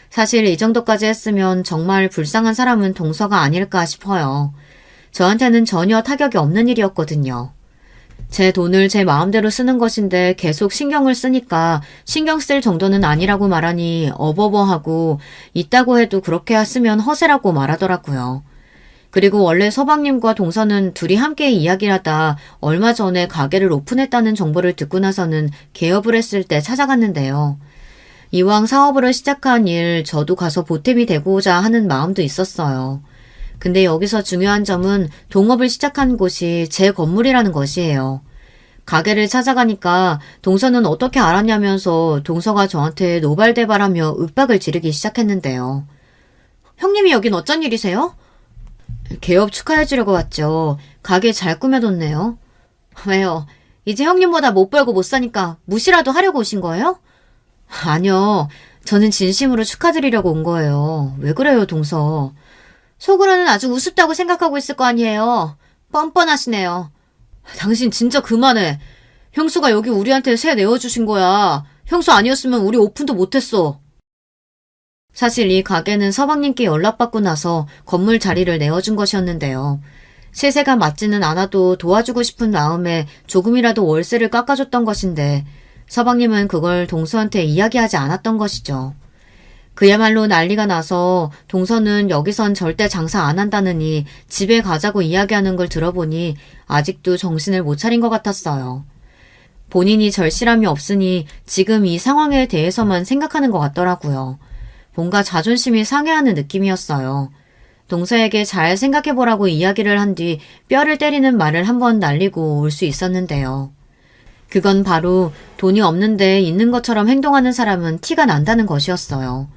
사실 이 정도까지 했으면 정말 불쌍한 사람은 동서가 아닐까 싶어요. 저한테는 전혀 타격이 없는 일이었거든요. 제 돈을 제 마음대로 쓰는 것인데 계속 신경을 쓰니까 신경 쓸 정도는 아니라고 말하니 어버버하고 있다고 해도 그렇게 쓰면 허세라고 말하더라고요. 그리고 원래 서방님과 동서는 둘이 함께 이야기하다 얼마 전에 가게를 오픈했다는 정보를 듣고 나서는 개업을 했을 때 찾아갔는데요. 이왕 사업으로 시작한 일 저도 가서 보탬이 되고자 하는 마음도 있었어요. 근데 여기서 중요한 점은 동업을 시작한 곳이 제 건물이라는 것이에요. 가게를 찾아가니까 동서는 어떻게 알았냐면서 동서가 저한테 노발대발하며 윽박을 지르기 시작했는데요. 형님이 여긴 어쩐 일이세요? 개업 축하해주려고 왔죠. 가게 잘 꾸며뒀네요. 왜요? 이제 형님보다 못 벌고 못 사니까 무시라도 하려고 오신 거예요? 아니요. 저는 진심으로 축하드리려고 온 거예요. 왜 그래요, 동서? 속으로는 아주 우습다고 생각하고 있을 거 아니에요. 뻔뻔하시네요. 당신 진짜 그만해. 형수가 여기 우리한테 새 내어주신 거야. 형수 아니었으면 우리 오픈도 못했어. 사실 이 가게는 서방님께 연락받고 나서 건물 자리를 내어준 것이었는데요. 시세가 맞지는 않아도 도와주고 싶은 마음에 조금이라도 월세를 깎아줬던 것인데 서방님은 그걸 동서한테 이야기하지 않았던 것이죠. 그야말로 난리가 나서 동서는 여기선 절대 장사 안 한다느니 집에 가자고 이야기하는 걸 들어보니 아직도 정신을 못 차린 것 같았어요. 본인이 절실함이 없으니 지금 이 상황에 대해서만 생각하는 것 같더라고요. 뭔가 자존심이 상해하는 느낌이었어요. 동서에게 잘 생각해보라고 이야기를 한 뒤 뼈를 때리는 말을 한번 날리고 올 수 있었는데요. 그건 바로 돈이 없는데 있는 것처럼 행동하는 사람은 티가 난다는 것이었어요.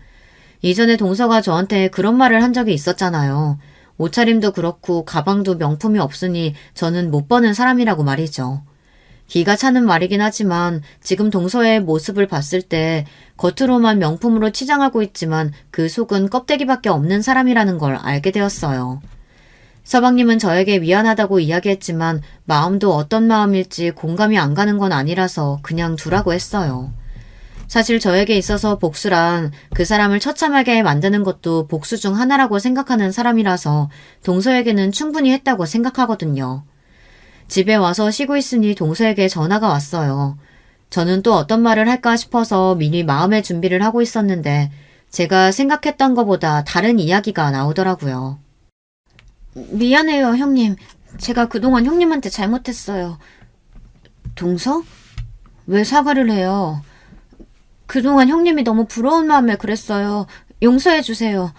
이전에 동서가 저한테 그런 말을 한 적이 있었잖아요. 옷차림도 그렇고 가방도 명품이 없으니 저는 못 버는 사람이라고 말이죠. 기가 차는 말이긴 하지만 지금 동서의 모습을 봤을 때 겉으로만 명품으로 치장하고 있지만 그 속은 껍데기밖에 없는 사람이라는 걸 알게 되었어요. 서방님은 저에게 미안하다고 이야기했지만 마음도 어떤 마음일지 공감이 안 가는 건 아니라서 그냥 두라고 했어요. 사실 저에게 있어서 복수란 그 사람을 처참하게 만드는 것도 복수 중 하나라고 생각하는 사람이라서 동서에게는 충분히 했다고 생각하거든요. 집에 와서 쉬고 있으니 동서에게 전화가 왔어요. 저는 또 어떤 말을 할까 싶어서 미리 마음의 준비를 하고 있었는데 제가 생각했던 것보다 다른 이야기가 나오더라고요. 미안해요, 형님. 제가 그동안 형님한테 잘못했어요. 동서? 왜 사과를 해요? 그동안 형님이 너무 부러운 마음에 그랬어요. 용서해 주세요.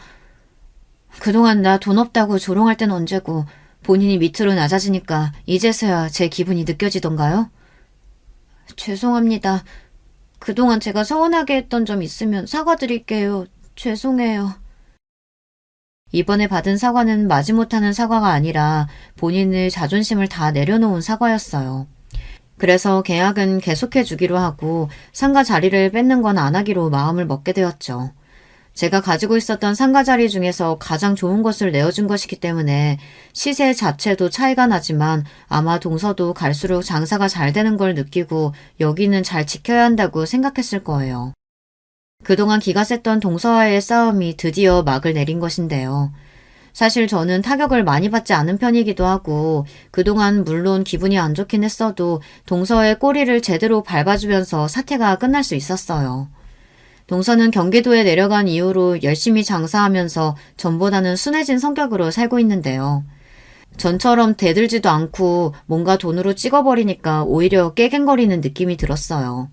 그동안 나 돈 없다고 조롱할 땐 언제고 본인이 밑으로 낮아지니까 이제서야 제 기분이 느껴지던가요? 죄송합니다. 그동안 제가 서운하게 했던 점 있으면 사과드릴게요. 죄송해요. 이번에 받은 사과는 마지못하는 사과가 아니라 본인의 자존심을 다 내려놓은 사과였어요. 그래서 계약은 계속해 주기로 하고 상가 자리를 뺏는 건 안 하기로 마음을 먹게 되었죠. 제가 가지고 있었던 상가 자리 중에서 가장 좋은 것을 내어준 것이기 때문에 시세 자체도 차이가 나지만 아마 동서도 갈수록 장사가 잘 되는 걸 느끼고 여기는 잘 지켜야 한다고 생각했을 거예요. 그동안 기가 셌던 동서와의 싸움이 드디어 막을 내린 것인데요. 사실 저는 타격을 많이 받지 않은 편이기도 하고 그동안 물론 기분이 안 좋긴 했어도 동서의 꼬리를 제대로 밟아주면서 사태가 끝날 수 있었어요. 동서는 경기도에 내려간 이후로 열심히 장사하면서 전보다는 순해진 성격으로 살고 있는데요. 전처럼 대들지도 않고 뭔가 돈으로 찍어버리니까 오히려 깨갱거리는 느낌이 들었어요.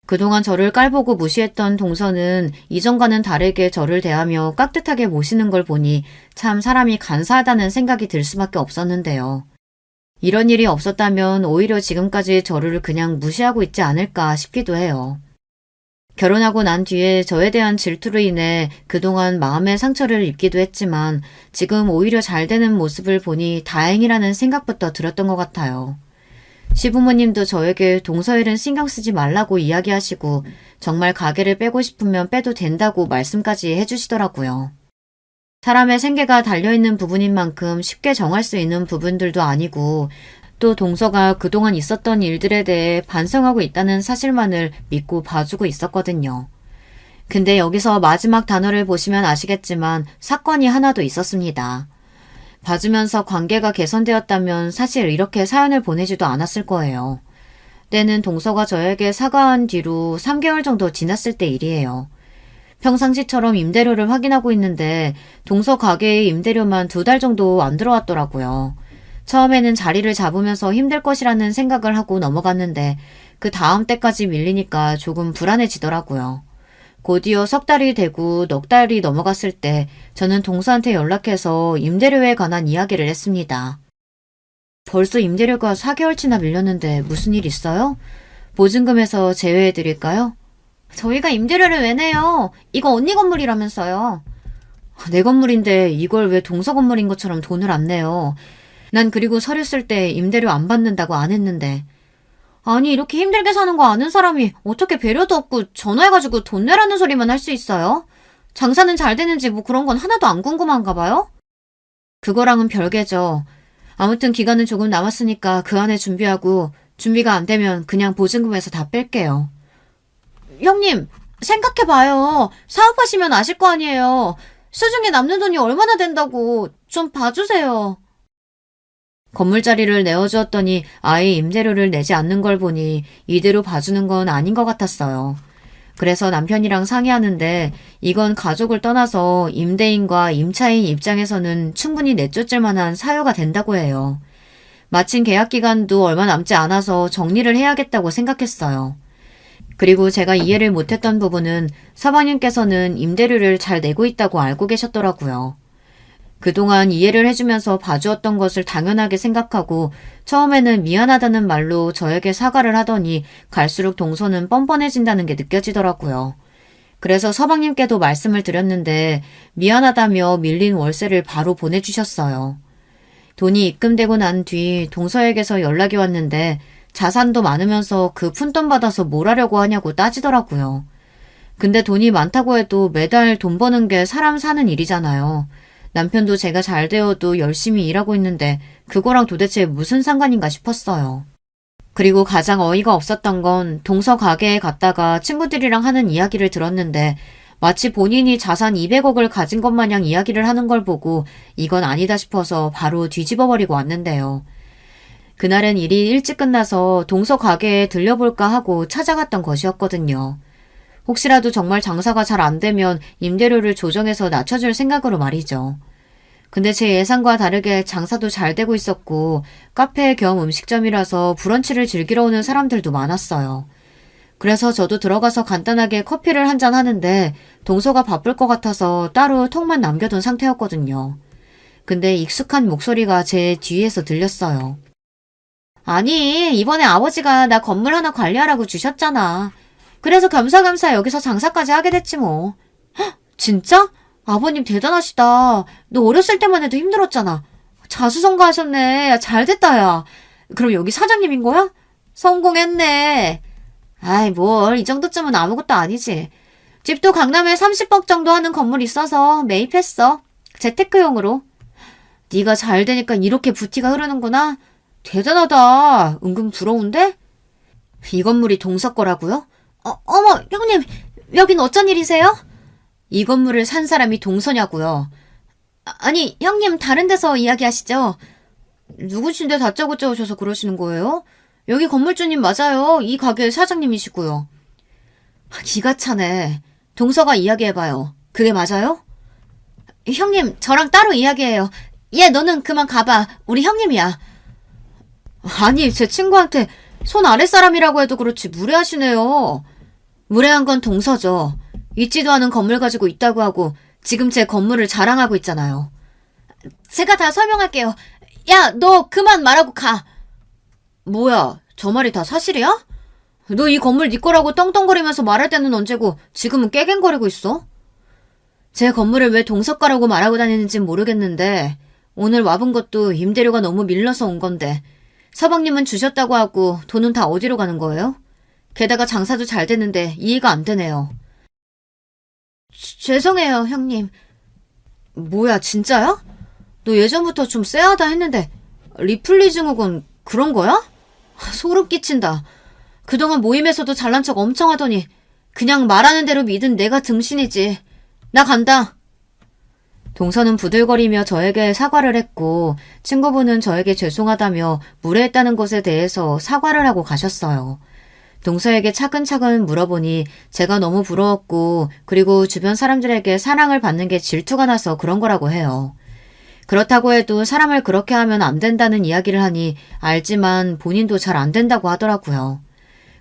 그동안 저를 깔보고 무시했던 동서는 이전과는 다르게 저를 대하며 깍듯하게 모시는 걸 보니 참 사람이 간사하다는 생각이 들 수밖에 없었는데요. 이런 일이 없었다면 오히려 지금까지 저를 그냥 무시하고 있지 않을까 싶기도 해요. 결혼하고 난 뒤에 저에 대한 질투로 인해 그동안 마음의 상처를 입기도 했지만 지금 오히려 잘 되는 모습을 보니 다행이라는 생각부터 들었던 것 같아요. 시부모님도 저에게 동서일은 신경 쓰지 말라고 이야기하시고 정말 가게를 빼고 싶으면 빼도 된다고 말씀까지 해주시더라고요. 사람의 생계가 달려있는 부분인 만큼 쉽게 정할 수 있는 부분들도 아니고 또 동서가 그동안 있었던 일들에 대해 반성하고 있다는 사실만을 믿고 봐주고 있었거든요. 근데 여기서 마지막 단어를 보시면 아시겠지만 사건이 하나 더 있었습니다. 봐주면서 관계가 개선되었다면 사실 이렇게 사연을 보내지도 않았을 거예요. 때는 동서가 저에게 사과한 뒤로 3개월 정도 지났을 때 일이에요. 평상시처럼 임대료를 확인하고 있는데 동서 가게의 임대료만 2달 정도 안 들어왔더라고요. 처음에는 자리를 잡으면서 힘들 것이라는 생각을 하고 넘어갔는데 그 다음 때까지 밀리니까 조금 불안해지더라고요. 곧이어 석 달이 되고 넉 달이 넘어갔을 때 저는 동서한테 연락해서 임대료에 관한 이야기를 했습니다. 벌써 임대료가 4개월치나 밀렸는데 무슨 일 있어요? 보증금에서 제외해드릴까요? 저희가 임대료를 왜 내요? 이거 언니 건물이라면서요. 내 건물인데 이걸 왜 동서 건물인 것처럼 돈을 안 내요? 난 그리고 서류 쓸 때 임대료 안 받는다고 안 했는데. 아니 이렇게 힘들게 사는 거 아는 사람이 어떻게 배려도 없고 전화해가지고 돈 내라는 소리만 할 수 있어요? 장사는 잘 되는지 뭐 그런 건 하나도 안 궁금한가 봐요? 그거랑은 별개죠. 아무튼 기간은 조금 남았으니까 그 안에 준비하고 준비가 안 되면 그냥 보증금에서 다 뺄게요. 형님 생각해봐요. 사업하시면 아실 거 아니에요. 수중에 남는 돈이 얼마나 된다고. 좀 봐주세요. 건물 자리를 내어주었더니 아예 임대료를 내지 않는 걸 보니 이대로 봐주는 건 아닌 것 같았어요. 그래서 남편이랑 상의하는데 이건 가족을 떠나서 임대인과 임차인 입장에서는 충분히 내쫓을 만한 사유가 된다고 해요. 마침 계약 기간도 얼마 남지 않아서 정리를 해야겠다고 생각했어요. 그리고 제가 이해를 못했던 부분은 서방님께서는 임대료를 잘 내고 있다고 알고 계셨더라고요. 그동안 이해를 해주면서 봐주었던 것을 당연하게 생각하고 처음에는 미안하다는 말로 저에게 사과를 하더니 갈수록 동서는 뻔뻔해진다는 게 느껴지더라고요. 그래서 서방님께도 말씀을 드렸는데 미안하다며 밀린 월세를 바로 보내주셨어요. 돈이 입금되고 난 뒤 동서에게서 연락이 왔는데 자산도 많으면서 그 푼돈 받아서 뭘 하려고 하냐고 따지더라고요. 근데 돈이 많다고 해도 매달 돈 버는 게 사람 사는 일이잖아요. 남편도 제가 잘 되어도 열심히 일하고 있는데 그거랑 도대체 무슨 상관인가 싶었어요. 그리고 가장 어이가 없었던 건 동서 가게에 갔다가 친구들이랑 하는 이야기를 들었는데 마치 본인이 자산 200억을 가진 것 마냥 이야기를 하는 걸 보고 이건 아니다 싶어서 바로 뒤집어버리고 왔는데요. 그날은 일이 일찍 끝나서 동서 가게에 들려볼까 하고 찾아갔던 것이었거든요. 혹시라도 정말 장사가 잘 안 되면 임대료를 조정해서 낮춰줄 생각으로 말이죠. 근데 제 예상과 다르게 장사도 잘 되고 있었고 카페 겸 음식점이라서 브런치를 즐기러 오는 사람들도 많았어요. 그래서 저도 들어가서 간단하게 커피를 한잔 하는데 동서가 바쁠 것 같아서 따로 톡만 남겨둔 상태였거든요. 근데 익숙한 목소리가 제 뒤에서 들렸어요. 아니, 이번에 아버지가 나 건물 하나 관리하라고 주셨잖아. 그래서 겸사겸사 여기서 장사까지 하게 됐지 뭐. 헉, 진짜? 아버님 대단하시다. 너 어렸을 때만 해도 힘들었잖아. 자수성가하셨네. 야, 잘됐다, 야. 그럼 여기 사장님인 거야? 성공했네. 아이, 뭘, 이 정도쯤은 아무것도 아니지. 집도 강남에 30억 정도 하는 건물 있어서 매입했어. 재테크용으로. 네가 잘 되니까 이렇게 부티가 흐르는구나. 대단하다. 은근 부러운데? 이 건물이 동서 거라고요? 어머, 형님, 여긴 어쩐 일이세요? 이 건물을 산 사람이 동서냐고요. 아니, 형님 다른 데서 이야기하시죠? 누구신데 다짜고짜 오셔서 그러시는 거예요? 여기 건물주님 맞아요. 이 가게 사장님이시고요. 기가 차네. 동서가 이야기해봐요. 그게 맞아요? 형님, 저랑 따로 이야기해요. 얘, 너는 그만 가봐. 우리 형님이야. 아니, 제 친구한테 손 아랫사람이라고 해도 그렇지 무례하시네요. 무례한 건 동서죠. 있지도 않은 건물 가지고 있다고 하고 지금 제 건물을 자랑하고 있잖아요. 제가 다 설명할게요. 야, 너 그만 말하고 가. 뭐야, 저 말이 다 사실이야? 너 이 건물 네 거라고 떵떵거리면서 말할 때는 언제고 지금은 깨갱거리고 있어? 제 건물을 왜 동서가라고 말하고 다니는진 모르겠는데 오늘 와본 것도 임대료가 너무 밀려서 온 건데 서방님은 주셨다고 하고 돈은 다 어디로 가는 거예요? 게다가 장사도 잘 되는데 이해가 안 되네요. 죄송해요, 형님. 뭐야, 진짜야? 너 예전부터 좀 쎄하다 했는데 리플리 증후군 그런 거야? 소름 끼친다. 그동안 모임에서도 잘난 척 엄청 하더니 그냥 말하는 대로 믿은 내가 등신이지. 나 간다. 동서는 부들거리며 저에게 사과를 했고 친구분은 저에게 죄송하다며 무례했다는 것에 대해서 사과를 하고 가셨어요. 동서에게 차근차근 물어보니 제가 너무 부러웠고 그리고 주변 사람들에게 사랑을 받는 게 질투가 나서 그런 거라고 해요. 그렇다고 해도 사람을 그렇게 하면 안 된다는 이야기를 하니 알지만 본인도 잘 안 된다고 하더라고요.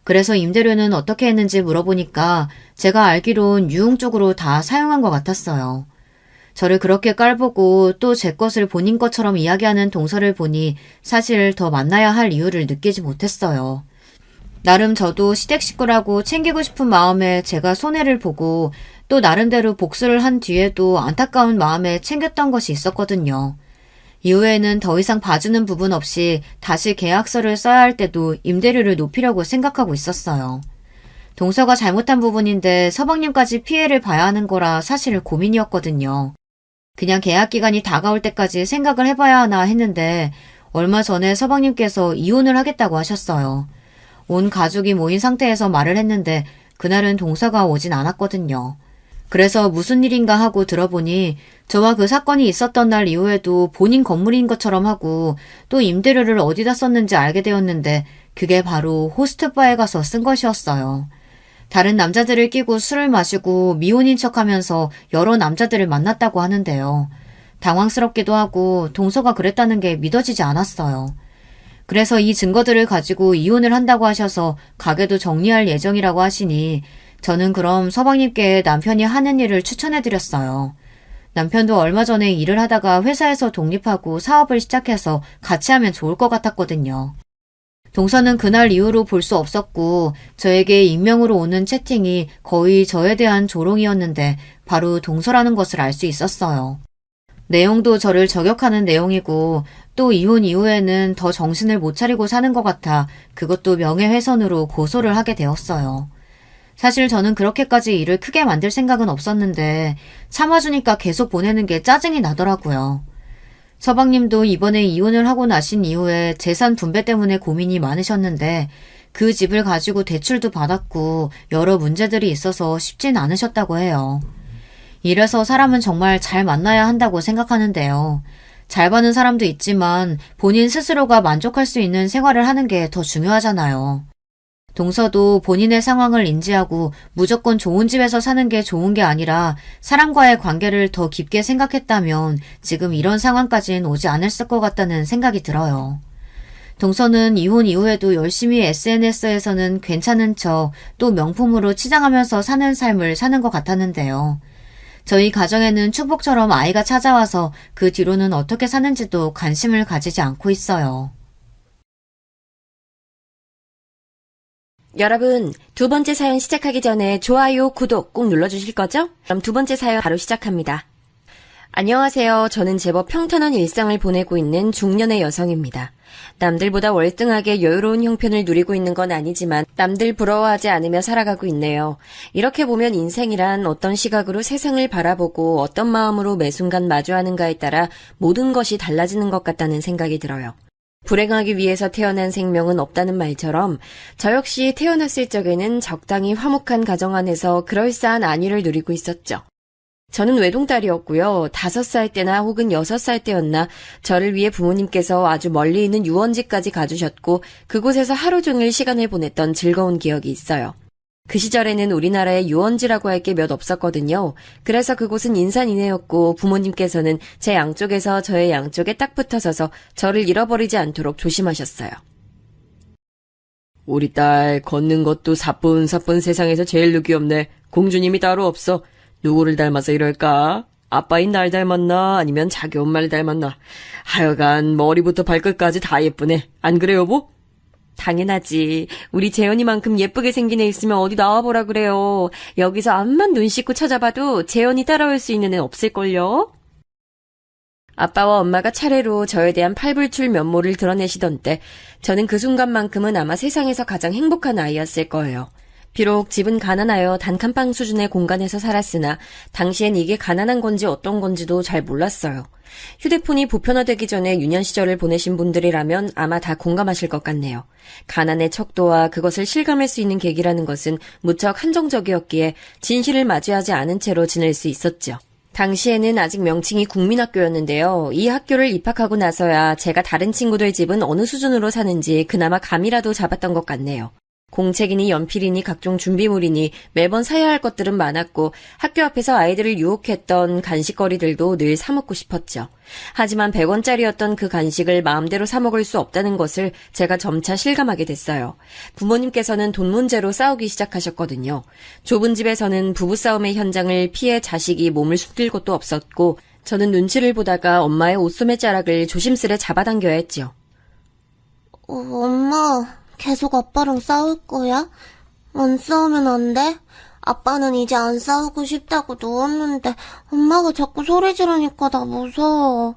그래서 임대료는 어떻게 했는지 물어보니까 제가 알기론 유흥 쪽으로 다 사용한 것 같았어요. 저를 그렇게 깔보고 또 제 것을 본인 것처럼 이야기하는 동서를 보니 사실 더 만나야 할 이유를 느끼지 못했어요. 나름 저도 시댁 식구라고 챙기고 싶은 마음에 제가 손해를 보고 또 나름대로 복수를 한 뒤에도 안타까운 마음에 챙겼던 것이 있었거든요. 이후에는 더 이상 봐주는 부분 없이 다시 계약서를 써야 할 때도 임대료를 높이려고 생각하고 있었어요. 동서가 잘못한 부분인데 서방님까지 피해를 봐야 하는 거라 사실 고민이었거든요. 그냥 계약 기간이 다가올 때까지 생각을 해봐야 하나 했는데 얼마 전에 서방님께서 이혼을 하겠다고 하셨어요. 온 가족이 모인 상태에서 말을 했는데 그날은 동서가 오진 않았거든요. 그래서 무슨 일인가 하고 들어보니 저와 그 사건이 있었던 날 이후에도 본인 건물인 것처럼 하고 또 임대료를 어디다 썼는지 알게 되었는데 그게 바로 호스트바에 가서 쓴 것이었어요. 다른 남자들을 끼고 술을 마시고 미혼인 척하면서 여러 남자들을 만났다고 하는데요. 당황스럽기도 하고 동서가 그랬다는 게 믿어지지 않았어요. 그래서 이 증거들을 가지고 이혼을 한다고 하셔서 가게도 정리할 예정이라고 하시니 저는 그럼 서방님께 남편이 하는 일을 추천해드렸어요. 남편도 얼마 전에 일을 하다가 회사에서 독립하고 사업을 시작해서 같이 하면 좋을 것 같았거든요. 동서는 그날 이후로 볼 수 없었고 저에게 익명으로 오는 채팅이 거의 저에 대한 조롱이었는데 바로 동서라는 것을 알 수 있었어요. 내용도 저를 저격하는 내용이고 또 이혼 이후에는 더 정신을 못 차리고 사는 것 같아 그것도 명예훼손으로 고소를 하게 되었어요. 사실 저는 그렇게까지 일을 크게 만들 생각은 없었는데 참아주니까 계속 보내는 게 짜증이 나더라고요. 서방님도 이번에 이혼을 하고 나신 이후에 재산 분배 때문에 고민이 많으셨는데 그 집을 가지고 대출도 받았고 여러 문제들이 있어서 쉽진 않으셨다고 해요. 이래서 사람은 정말 잘 만나야 한다고 생각하는데요. 잘 버는 사람도 있지만 본인 스스로가 만족할 수 있는 생활을 하는 게 더 중요하잖아요. 동서도 본인의 상황을 인지하고 무조건 좋은 집에서 사는 게 좋은 게 아니라 사람과의 관계를 더 깊게 생각했다면 지금 이런 상황까지는 오지 않았을 것 같다는 생각이 들어요. 동서는 이혼 이후에도 열심히 SNS에서는 괜찮은 척 또 명품으로 치장하면서 사는 삶을 사는 것 같았는데요. 저희 가정에는 축복처럼 아이가 찾아와서 그 뒤로는 어떻게 사는지도 관심을 가지지 않고 있어요. 여러분, 두 번째 사연 시작하기 전에 좋아요, 구독 꼭 눌러주실 거죠? 그럼 두 번째 사연 바로 시작합니다. 안녕하세요. 저는 제법 평탄한 일상을 보내고 있는 중년의 여성입니다. 남들보다 월등하게 여유로운 형편을 누리고 있는 건 아니지만 남들 부러워하지 않으며 살아가고 있네요. 이렇게 보면 인생이란 어떤 시각으로 세상을 바라보고 어떤 마음으로 매 순간 마주하는가에 따라 모든 것이 달라지는 것 같다는 생각이 들어요. 불행하기 위해서 태어난 생명은 없다는 말처럼 저 역시 태어났을 적에는 적당히 화목한 가정 안에서 그럴싸한 안위를 누리고 있었죠. 저는 외동딸이었고요. 5살 때나 혹은 6살 때였나 저를 위해 부모님께서 아주 멀리 있는 유원지까지 가주셨고 그곳에서 하루 종일 시간을 보냈던 즐거운 기억이 있어요. 그 시절에는 우리나라에 유원지라고 할 게 몇 없었거든요. 그래서 그곳은 인산이네였고 부모님께서는 제 양쪽에서 저의 양쪽에 딱 붙어서서 저를 잃어버리지 않도록 조심하셨어요. 우리 딸 걷는 것도 사뿐사뿐 세상에서 제일로 귀엽네. 공주님이 따로 없어. 누구를 닮아서 이럴까? 아빠인 날 닮았나? 아니면 자기 엄마를 닮았나? 하여간 머리부터 발끝까지 다 예쁘네. 안 그래 여보? 당연하지. 우리 재현이만큼 예쁘게 생긴 애 있으면 어디 나와보라 그래요. 여기서 암만 눈 씻고 찾아봐도 재현이 따라올 수 있는 애 없을걸요? 아빠와 엄마가 차례로 저에 대한 팔불출 면모를 드러내시던 때 저는 그 순간만큼은 아마 세상에서 가장 행복한 아이였을 거예요. 비록 집은 가난하여 단칸방 수준의 공간에서 살았으나 당시엔 이게 가난한 건지 어떤 건지도 잘 몰랐어요. 휴대폰이 보편화되기 전에 유년 시절을 보내신 분들이라면 아마 다 공감하실 것 같네요. 가난의 척도와 그것을 실감할 수 있는 계기라는 것은 무척 한정적이었기에 진실을 마주하지 않은 채로 지낼 수 있었죠. 당시에는 아직 명칭이 국민학교였는데요. 이 학교를 입학하고 나서야 제가 다른 친구들 집은 어느 수준으로 사는지 그나마 감이라도 잡았던 것 같네요. 공책이니 연필이니 각종 준비물이니 매번 사야 할 것들은 많았고 학교 앞에서 아이들을 유혹했던 간식거리들도 늘 사 먹고 싶었죠. 하지만 100원짜리였던 그 간식을 마음대로 사 먹을 수 없다는 것을 제가 점차 실감하게 됐어요. 부모님께서는 돈 문제로 싸우기 시작하셨거든요. 좁은 집에서는 부부싸움의 현장을 피해 자식이 몸을 숨길 곳도 없었고 저는 눈치를 보다가 엄마의 옷소매 자락을 조심스레 잡아당겨야 했죠. 엄마, 계속 아빠랑 싸울 거야? 안 싸우면 안 돼? 아빠는 이제 안 싸우고 싶다고 누웠는데 엄마가 자꾸 소리 지르니까 나 무서워.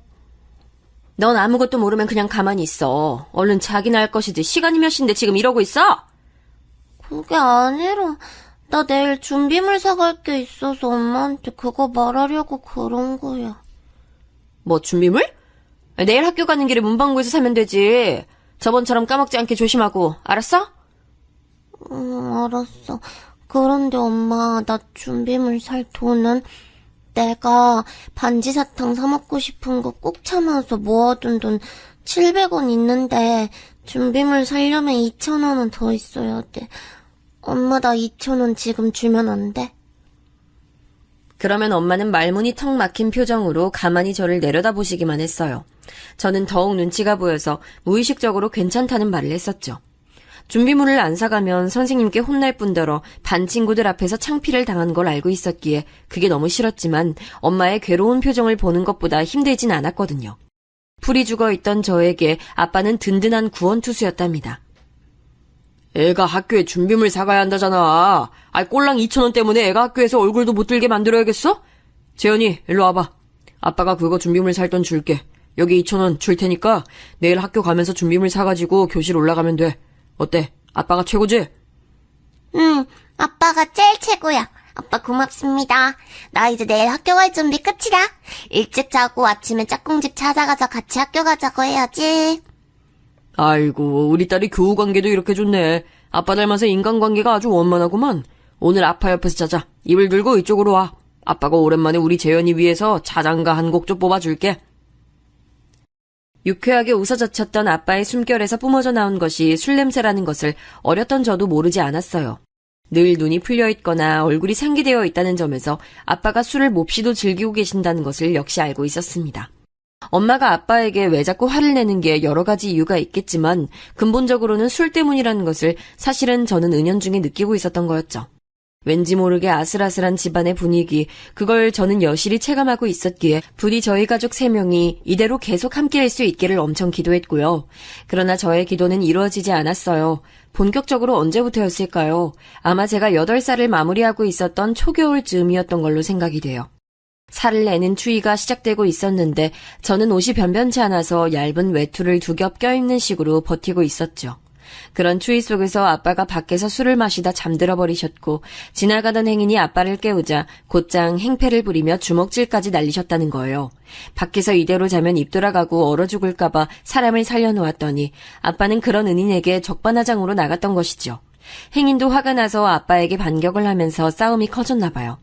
넌 아무것도 모르면 그냥 가만히 있어. 얼른 자기나 할 것이지. 시간이 몇 시인데 지금 이러고 있어? 그게 아니라 나 내일 준비물 사갈 게 있어서 엄마한테 그거 말하려고 그런 거야. 뭐 준비물? 내일 학교 가는 길에 문방구에서 사면 되지. 저번처럼 까먹지 않게 조심하고. 알았어? 응, 알았어. 그런데 엄마, 나 준비물 살 돈은? 내가 반지 사탕 사 먹고 싶은 거 꼭 참아서 모아둔 돈 700원 있는데 준비물 사려면 2,000원은 더 있어야 돼. 엄마, 나 2,000원 지금 주면 안 돼? 그러면 엄마는 말문이 턱 막힌 표정으로 가만히 저를 내려다보시기만 했어요. 저는 더욱 눈치가 보여서 무의식적으로 괜찮다는 말을 했었죠. 준비물을 안 사가면 선생님께 혼날 뿐더러 반 친구들 앞에서 창피를 당한 걸 알고 있었기에 그게 너무 싫었지만 엄마의 괴로운 표정을 보는 것보다 힘들진 않았거든요. 풀이 죽어있던 저에게 아빠는 든든한 구원투수였답니다. 애가 학교에 준비물 사가야 한다잖아. 꼴랑 2,000원 때문에 애가 학교에서 얼굴도 못 들게 만들어야겠어? 재현이, 일로 와봐. 아빠가 그거 준비물 살 돈 줄게. 여기 2,000원 줄 테니까 내일 학교 가면서 준비물 사가지고 교실 올라가면 돼. 어때? 아빠가 최고지? 응, 아빠가 제일 최고야. 아빠 고맙습니다. 나 이제 내일 학교 갈 준비 끝이다. 일찍 자고 아침에 짝꿍집 찾아가서 같이 학교 가자고 해야지. 아이고, 우리 딸이 교우 관계도 이렇게 좋네. 아빠 닮아서 인간관계가 아주 원만하구만. 오늘 아빠 옆에서 자자. 입을 들고 이쪽으로 와. 아빠가 오랜만에 우리 재현이 위해서 자장가 한 곡 좀 뽑아줄게. 유쾌하게 웃어젖혔던 아빠의 숨결에서 뿜어져 나온 것이 술 냄새라는 것을 어렸던 저도 모르지 않았어요. 늘 눈이 풀려있거나 얼굴이 상기되어 있다는 점에서 아빠가 술을 몹시도 즐기고 계신다는 것을 역시 알고 있었습니다. 엄마가 아빠에게 왜 자꾸 화를 내는 게 여러 가지 이유가 있겠지만 근본적으로는 술 때문이라는 것을 사실은 저는 은연중에 느끼고 있었던 거였죠. 왠지 모르게 아슬아슬한 집안의 분위기, 그걸 저는 여실히 체감하고 있었기에 부디 저희 가족 3명이 이대로 계속 함께할 수 있기를 엄청 기도했고요. 그러나 저의 기도는 이루어지지 않았어요. 본격적으로 언제부터였을까요? 아마 제가 8살을 마무리하고 있었던 초겨울 즈음이었던 걸로 생각이 돼요. 살을 내는 추위가 시작되고 있었는데 저는 옷이 변변치 않아서 얇은 외투를 2겹 껴입는 식으로 버티고 있었죠. 그런 추위 속에서 아빠가 밖에서 술을 마시다 잠들어 버리셨고 지나가던 행인이 아빠를 깨우자 곧장 행패를 부리며 주먹질까지 날리셨다는 거예요. 밖에서 이대로 자면 입 돌아가고 얼어 죽을까봐 사람을 살려놓았더니 아빠는 그런 은인에게 적반하장으로 나갔던 것이죠. 행인도 화가 나서 아빠에게 반격을 하면서 싸움이 커졌나 봐요.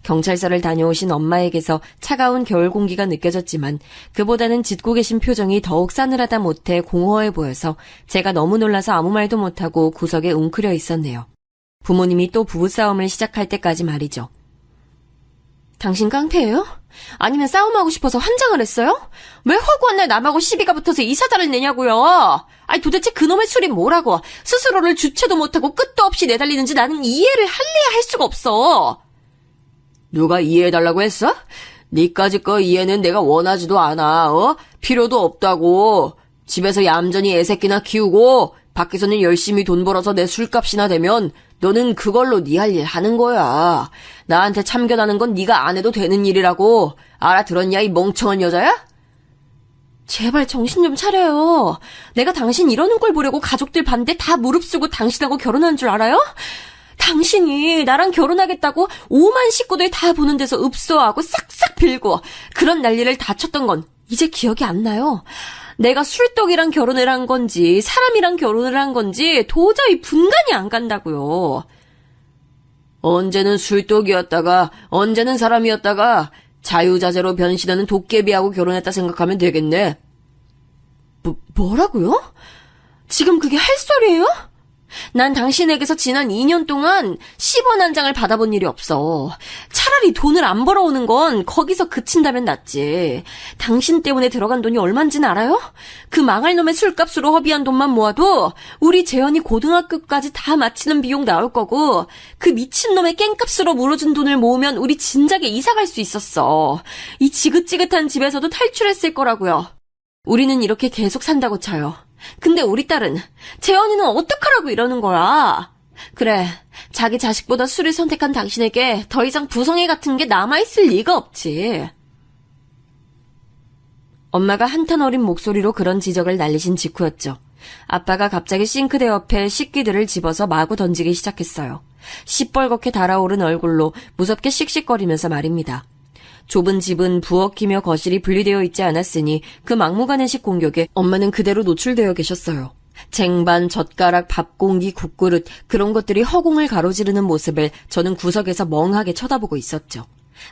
경찰서를 다녀오신 엄마에게서 차가운 겨울 공기가 느껴졌지만 그보다는 짖고 계신 표정이 더욱 싸늘하다 못해 공허해 보여서 제가 너무 놀라서 아무 말도 못하고 구석에 웅크려 있었네요. 부모님이 또 부부싸움을 시작할 때까지 말이죠. 당신 깡패예요? 아니면 싸움하고 싶어서 환장을 했어요? 왜 허구한 날 남하고 시비가 붙어서 이 사달을 내냐고요? 아니 도대체 그놈의 술이 뭐라고 스스로를 주체도 못하고 끝도 없이 내달리는지 나는 이해를 할래야 할 수가 없어. 누가 이해해달라고 했어? 니까짓 거 이해는 내가 원하지도 않아. 필요도 없다고. 집에서 얌전히 애새끼나 키우고 밖에서는 열심히 돈 벌어서 내 술값이나 되면 너는 그걸로 네 할 일 하는 거야. 나한테 참견하는 건 네가 안 해도 되는 일이라고. 알아들었냐 이 멍청한 여자야? 제발 정신 좀 차려요. 내가 당신 이러는 걸 보려고 가족들 반대 다 무릅쓰고 당신하고 결혼한 줄 알아요? 당신이 나랑 결혼하겠다고 5만 식구들 다 보는 데서 읍소하고 싹싹 빌고 그런 난리를 다 쳤던 건 이제 기억이 안 나요. 내가 술독이랑 결혼을 한 건지 사람이랑 결혼을 한 건지 도저히 분간이 안 간다고요. 언제는 술독이었다가 언제는 사람이었다가 자유자재로 변신하는 도깨비하고 결혼했다 생각하면 되겠네. 뭐라고요? 지금 그게 할 소리예요? 난 당신에게서 지난 2년 동안 10원 한 장을 받아본 일이 없어. 차라리 돈을 안 벌어오는 건 거기서 그친다면 낫지. 당신 때문에 들어간 돈이 얼만지는 알아요? 그 망할 놈의 술값으로 허비한 돈만 모아도 우리 재현이 고등학교까지 다 마치는 비용 나올 거고 그 미친놈의 깽값으로 물어준 돈을 모으면 우리 진작에 이사갈 수 있었어. 이 지긋지긋한 집에서도 탈출했을 거라고요. 우리는 이렇게 계속 산다고 쳐요. 근데 우리 딸은 재현이는 어떡하라고 이러는 거야. 그래, 자기 자식보다 술을 선택한 당신에게 더 이상 부성애 같은 게 남아있을 리가 없지. 엄마가 한탄 어린 목소리로 그런 지적을 날리신 직후였죠. 아빠가 갑자기 싱크대 옆에 식기들을 집어서 마구 던지기 시작했어요. 시뻘겋게 달아오른 얼굴로 무섭게 씩씩거리면서 말입니다. 좁은 집은 부엌이며 거실이 분리되어 있지 않았으니 그 막무가내식 공격에 엄마는 그대로 노출되어 계셨어요. 쟁반, 젓가락, 밥공기, 국그릇 그런 것들이 허공을 가로지르는 모습을 저는 구석에서 멍하게 쳐다보고 있었죠.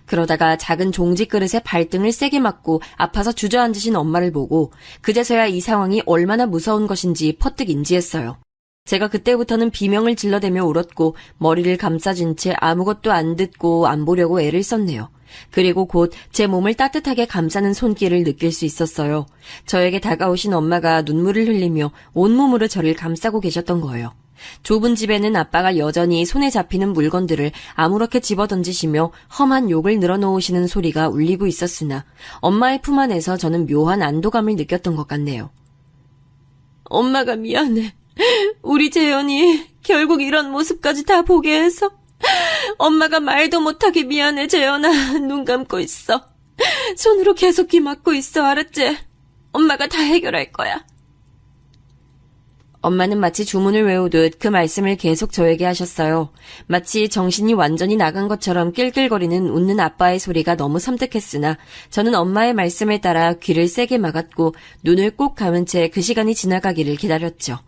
그러다가 작은 종지그릇에 발등을 세게 맞고 아파서 주저앉으신 엄마를 보고 그제서야 이 상황이 얼마나 무서운 것인지 퍼뜩 인지했어요. 제가 그때부터는 비명을 질러대며 울었고 머리를 감싸준 채 아무것도 안 듣고 안 보려고 애를 썼네요. 그리고 곧 제 몸을 따뜻하게 감싸는 손길을 느낄 수 있었어요. 저에게 다가오신 엄마가 눈물을 흘리며 온몸으로 저를 감싸고 계셨던 거예요. 좁은 집에는 아빠가 여전히 손에 잡히는 물건들을 아무렇게 집어던지시며 험한 욕을 늘어놓으시는 소리가 울리고 있었으나 엄마의 품 안에서 저는 묘한 안도감을 느꼈던 것 같네요. 엄마가 미안해. 우리 재현이 결국 이런 모습까지 다 보게 해서 엄마가 말도 못하게 미안해. 재현아, 눈 감고 있어. 손으로 계속 귀 막고 있어. 알았지? 엄마가 다 해결할 거야. 엄마는 마치 주문을 외우듯 그 말씀을 계속 저에게 하셨어요. 마치 정신이 완전히 나간 것처럼 낄낄거리는 웃는 아빠의 소리가 너무 섬뜩했으나 저는 엄마의 말씀을 따라 귀를 세게 막았고 눈을 꼭 감은 채 그 시간이 지나가기를 기다렸죠.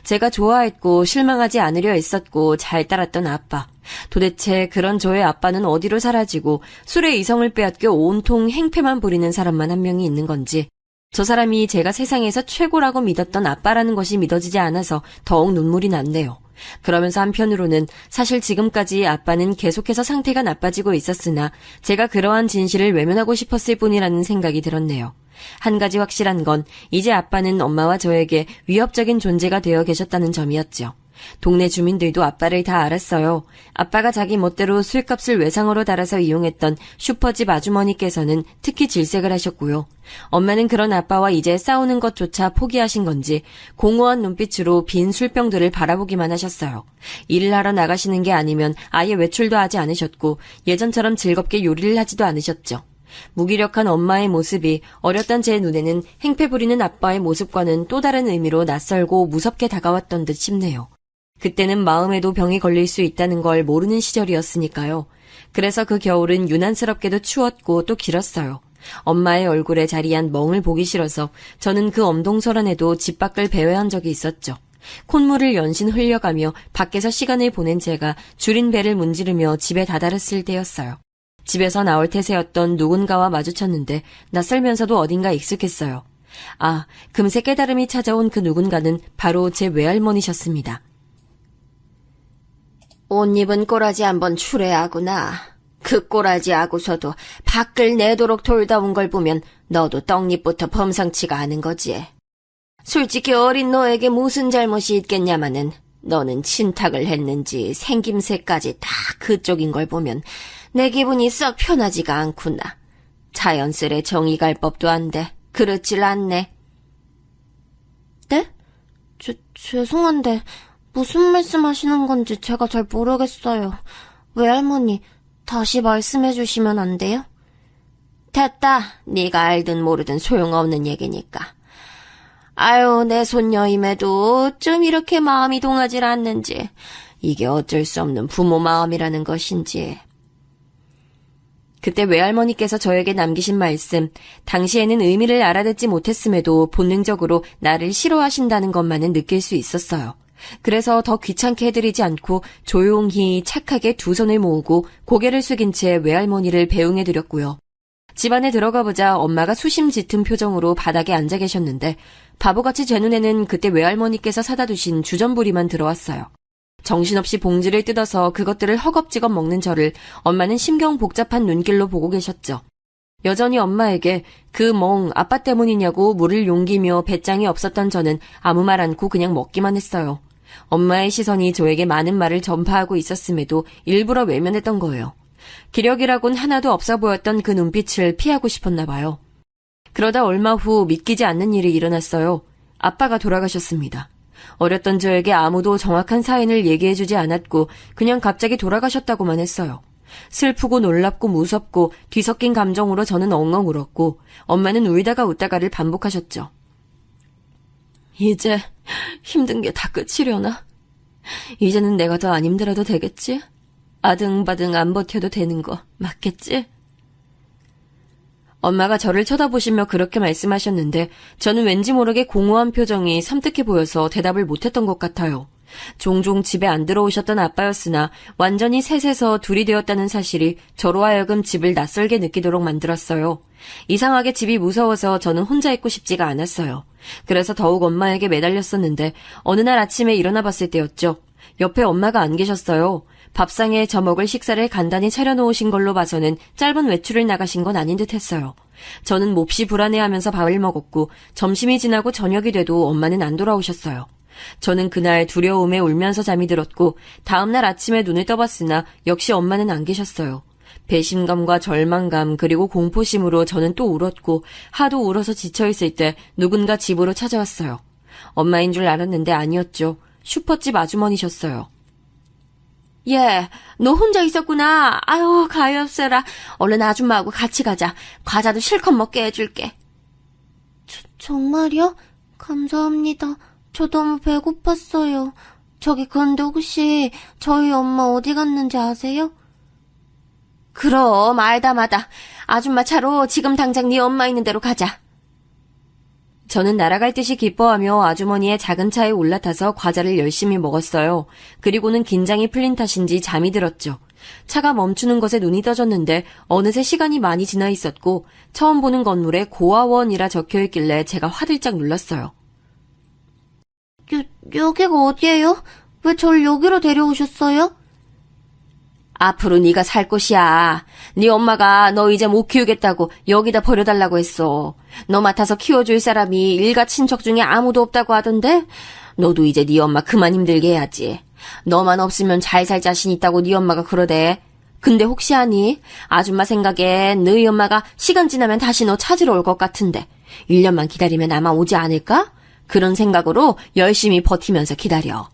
제가 좋아했고 실망하지 않으려 애썼고 잘 따랐던 아빠. 도대체 그런 저의 아빠는 어디로 사라지고 술에 이성을 빼앗겨 온통 행패만 부리는 사람만 한 명이 있는 건지, 저 사람이 제가 세상에서 최고라고 믿었던 아빠라는 것이 믿어지지 않아서 더욱 눈물이 났네요. 그러면서 한편으로는 사실 지금까지 아빠는 계속해서 상태가 나빠지고 있었으나 제가 그러한 진실을 외면하고 싶었을 뿐이라는 생각이 들었네요. 한 가지 확실한 건 이제 아빠는 엄마와 저에게 위협적인 존재가 되어 계셨다는 점이었죠. 동네 주민들도 아빠를 다 알았어요. 아빠가 자기 멋대로 술값을 외상으로 달아서 이용했던 슈퍼집 아주머니께서는 특히 질색을 하셨고요. 엄마는 그런 아빠와 이제 싸우는 것조차 포기하신 건지 공허한 눈빛으로 빈 술병들을 바라보기만 하셨어요. 일을 하러 나가시는 게 아니면 아예 외출도 하지 않으셨고 예전처럼 즐겁게 요리를 하지도 않으셨죠. 무기력한 엄마의 모습이 어렸던 제 눈에는 행패 부리는 아빠의 모습과는 또 다른 의미로 낯설고 무섭게 다가왔던 듯 싶네요. 그때는 마음에도 병이 걸릴 수 있다는 걸 모르는 시절이었으니까요. 그래서 그 겨울은 유난스럽게도 추웠고 또 길었어요. 엄마의 얼굴에 자리한 멍을 보기 싫어서 저는 그 엄동설안에도 집 밖을 배회한 적이 있었죠. 콧물을 연신 흘려가며 밖에서 시간을 보낸 제가 줄인 배를 문지르며 집에 다다랐을 때였어요. 집에서 나올 태세였던 누군가와 마주쳤는데 낯설면서도 어딘가 익숙했어요. 아, 금세 깨달음이 찾아온 그 누군가는 바로 제 외할머니셨습니다. 옷 입은 꼬라지 한번 추레하구나. 그 꼬라지 하고서도 밖을 내도록 돌다 온 걸 보면 너도 떡잎부터 범상치가 않은 거지. 솔직히 어린 너에게 무슨 잘못이 있겠냐마는 너는 친탁을 했는지 생김새까지 다 그쪽인 걸 보면 내 기분이 썩 편하지가 않구나. 자연스레 정이 갈 법도 한데 그렇질 않네. 네? 죄송한데 무슨 말씀하시는 건지 제가 잘 모르겠어요. 외할머니, 다시 말씀해 주시면 안 돼요? 됐다. 네가 알든 모르든 소용없는 얘기니까. 아유, 내 손녀임에도 어쩜 이렇게 마음이 동하질 않는지. 이게 어쩔 수 없는 부모 마음이라는 것인지. 그때 외할머니께서 저에게 남기신 말씀, 당시에는 의미를 알아듣지 못했음에도 본능적으로 나를 싫어하신다는 것만은 느낄 수 있었어요. 그래서 더 귀찮게 해드리지 않고 조용히 착하게 두 손을 모으고 고개를 숙인 채 외할머니를 배웅해드렸고요. 집 안에 들어가보자 엄마가 수심 짙은 표정으로 바닥에 앉아 계셨는데 바보같이 제 눈에는 그때 외할머니께서 사다 두신 주전부리만 들어왔어요. 정신없이 봉지를 뜯어서 그것들을 허겁지겁 먹는 저를 엄마는 심경 복잡한 눈길로 보고 계셨죠. 여전히 엄마에게 그 멍 아빠 때문이냐고 물을 용기며 배짱이 없었던 저는 아무 말 않고 그냥 먹기만 했어요. 엄마의 시선이 저에게 많은 말을 전파하고 있었음에도 일부러 외면했던 거예요. 기력이라곤 하나도 없어 보였던 그 눈빛을 피하고 싶었나 봐요. 그러다 얼마 후 믿기지 않는 일이 일어났어요. 아빠가 돌아가셨습니다. 어렸던 저에게 아무도 정확한 사인을 얘기해주지 않았고 그냥 갑자기 돌아가셨다고만 했어요. 슬프고 놀랍고 무섭고 뒤섞인 감정으로 저는 엉엉 울었고 엄마는 울다가 웃다가를 반복하셨죠. 이제 힘든 게 다 끝이려나? 이제는 내가 더 안 힘들어도 되겠지? 아등바등 안 버텨도 되는 거 맞겠지? 엄마가 저를 쳐다보시며 그렇게 말씀하셨는데 저는 왠지 모르게 공허한 표정이 섬뜩해 보여서 대답을 못했던 것 같아요. 종종 집에 안 들어오셨던 아빠였으나 완전히 셋에서 둘이 되었다는 사실이 저로 하여금 집을 낯설게 느끼도록 만들었어요. 이상하게 집이 무서워서 저는 혼자 있고 싶지가 않았어요. 그래서 더욱 엄마에게 매달렸었는데 어느 날 아침에 일어나 봤을 때였죠. 옆에 엄마가 안 계셨어요. 밥상에 저 먹을 식사를 간단히 차려놓으신 걸로 봐서는 짧은 외출을 나가신 건 아닌 듯 했어요. 저는 몹시 불안해하면서 밥을 먹었고 점심이 지나고 저녁이 돼도 엄마는 안 돌아오셨어요. 저는 그날 두려움에 울면서 잠이 들었고 다음날 아침에 눈을 떠봤으나 역시 엄마는 안 계셨어요. 배신감과 절망감 그리고 공포심으로 저는 또 울었고 하도 울어서 지쳐있을 때 누군가 집으로 찾아왔어요. 엄마인 줄 알았는데 아니었죠. 슈퍼집 아주머니셨어요. 예, 너 혼자 있었구나. 아유, 가엾어라. 얼른 아줌마하고 같이 가자. 과자도 실컷 먹게 해줄게. 정말요? 감사합니다. 저 너무 배고팠어요. 저기 근데 혹시 저희 엄마 어디 갔는지 아세요? 그럼 알다 마다. 아줌마 차로 지금 당장 네 엄마 있는 데로 가자. 저는 날아갈 듯이 기뻐하며 아주머니의 작은 차에 올라타서 과자를 열심히 먹었어요. 그리고는 긴장이 풀린 탓인지 잠이 들었죠. 차가 멈추는 것에 눈이 떠졌는데 어느새 시간이 많이 지나 있었고 처음 보는 건물에 고아원이라 적혀있길래 제가 화들짝 놀랐어요. 여기가 어디예요? 왜 절 여기로 데려오셨어요? 앞으로 네가 살 곳이야. 네 엄마가 너 이제 못 키우겠다고 여기다 버려달라고 했어. 너 맡아서 키워줄 사람이 일가 친척 중에 아무도 없다고 하던데 너도 이제 네 엄마 그만 힘들게 해야지. 너만 없으면 잘 살 자신 있다고 네 엄마가 그러대. 근데 혹시 아니? 아줌마 생각엔 너희 엄마가 시간 지나면 다시 너 찾으러 올 것 같은데 1년만 기다리면 아마 오지 않을까? 그런 생각으로 열심히 버티면서 기다려.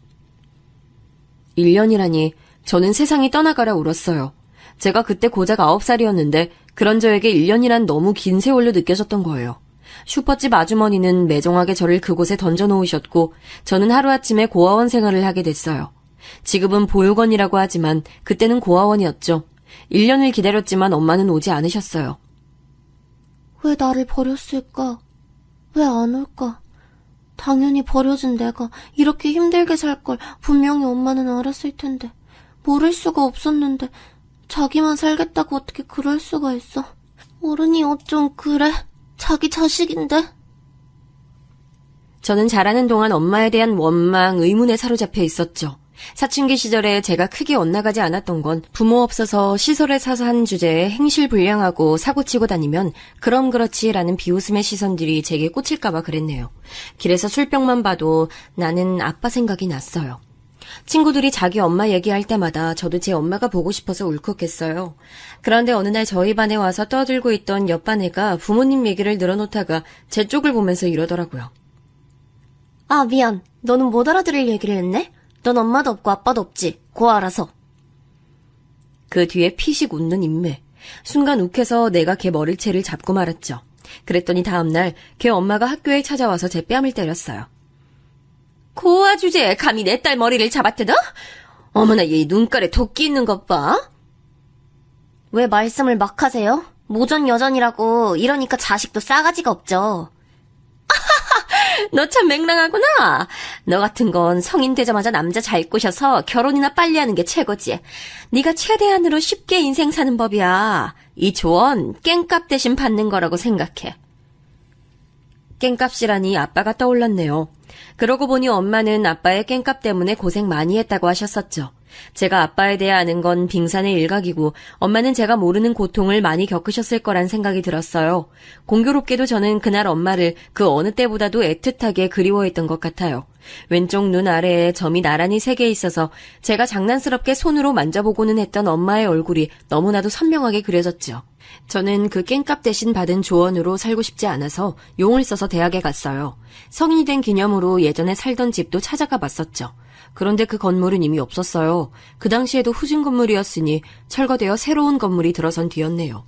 1년이라니 저는 세상이 떠나가라 울었어요. 제가 그때 고작 9살이었는데 그런 저에게 1년이란 너무 긴 세월로 느껴졌던 거예요. 슈퍼집 아주머니는 매정하게 저를 그곳에 던져놓으셨고 저는 하루아침에 고아원 생활을 하게 됐어요. 지금은 보육원이라고 하지만 그때는 고아원이었죠. 1년을 기다렸지만 엄마는 오지 않으셨어요. 왜 나를 버렸을까? 왜 안 올까? 당연히 버려진 내가 이렇게 힘들게 살 걸 분명히 엄마는 알았을 텐데. 모를 수가 없었는데 자기만 살겠다고 어떻게 그럴 수가 있어. 어른이 어쩜 그래. 자기 자식인데. 저는 자라는 동안 엄마에 대한 원망, 의문에 사로잡혀 있었죠. 사춘기 시절에 제가 크게 엇나가지 않았던 건 부모 없어서 시설에 사서 한 주제에 행실불량하고 사고치고 다니면 그럼 그렇지라는 비웃음의 시선들이 제게 꽂힐까봐 그랬네요. 길에서 술병만 봐도 나는 아빠 생각이 났어요. 친구들이 자기 엄마 얘기할 때마다 저도 제 엄마가 보고 싶어서 울컥했어요. 그런데 어느 날 저희 반에 와서 떠들고 있던 옆반 애가 부모님 얘기를 늘어놓다가 제 쪽을 보면서 이러더라고요. 아, 미안. 너는 못 알아들을 얘기를 했네? 넌 엄마도 없고 아빠도 없지. 고 알아서. 그 뒤에 피식 웃는 인매. 순간 욱해서 내가 걔 머리채를 잡고 말았죠. 그랬더니 다음날 걔 엄마가 학교에 찾아와서 제 뺨을 때렸어요. 고아 주제에 감히 내 딸 머리를 잡아뜯어? 어머나 얘 눈깔에 도끼 있는 것 봐. 왜 말씀을 막 하세요? 모전 여전이라고 이러니까 자식도 싸가지가 없죠. 너 참 맹랑하구나. 너 같은 건 성인 되자마자 남자 잘 꼬셔서 결혼이나 빨리 하는 게 최고지. 네가 최대한으로 쉽게 인생 사는 법이야. 이 조언 깽값 대신 받는 거라고 생각해. 깽값이라니 아빠가 떠올랐네요. 그러고 보니 엄마는 아빠의 깽값 때문에 고생 많이 했다고 하셨었죠. 제가 아빠에 대해 아는 건 빙산의 일각이고 엄마는 제가 모르는 고통을 많이 겪으셨을 거란 생각이 들었어요. 공교롭게도 저는 그날 엄마를 그 어느 때보다도 애틋하게 그리워했던 것 같아요. 왼쪽 눈 아래에 점이 나란히 3개 있어서 제가 장난스럽게 손으로 만져보고는 했던 엄마의 얼굴이 너무나도 선명하게 그려졌죠. 저는 그 깽값 대신 받은 조언으로 살고 싶지 않아서 용을 써서 대학에 갔어요. 성인이 된 기념으로 예전에 살던 집도 찾아가 봤었죠. 그런데 그 건물은 이미 없었어요. 그 당시에도 후진 건물이었으니 철거되어 새로운 건물이 들어선 뒤였네요.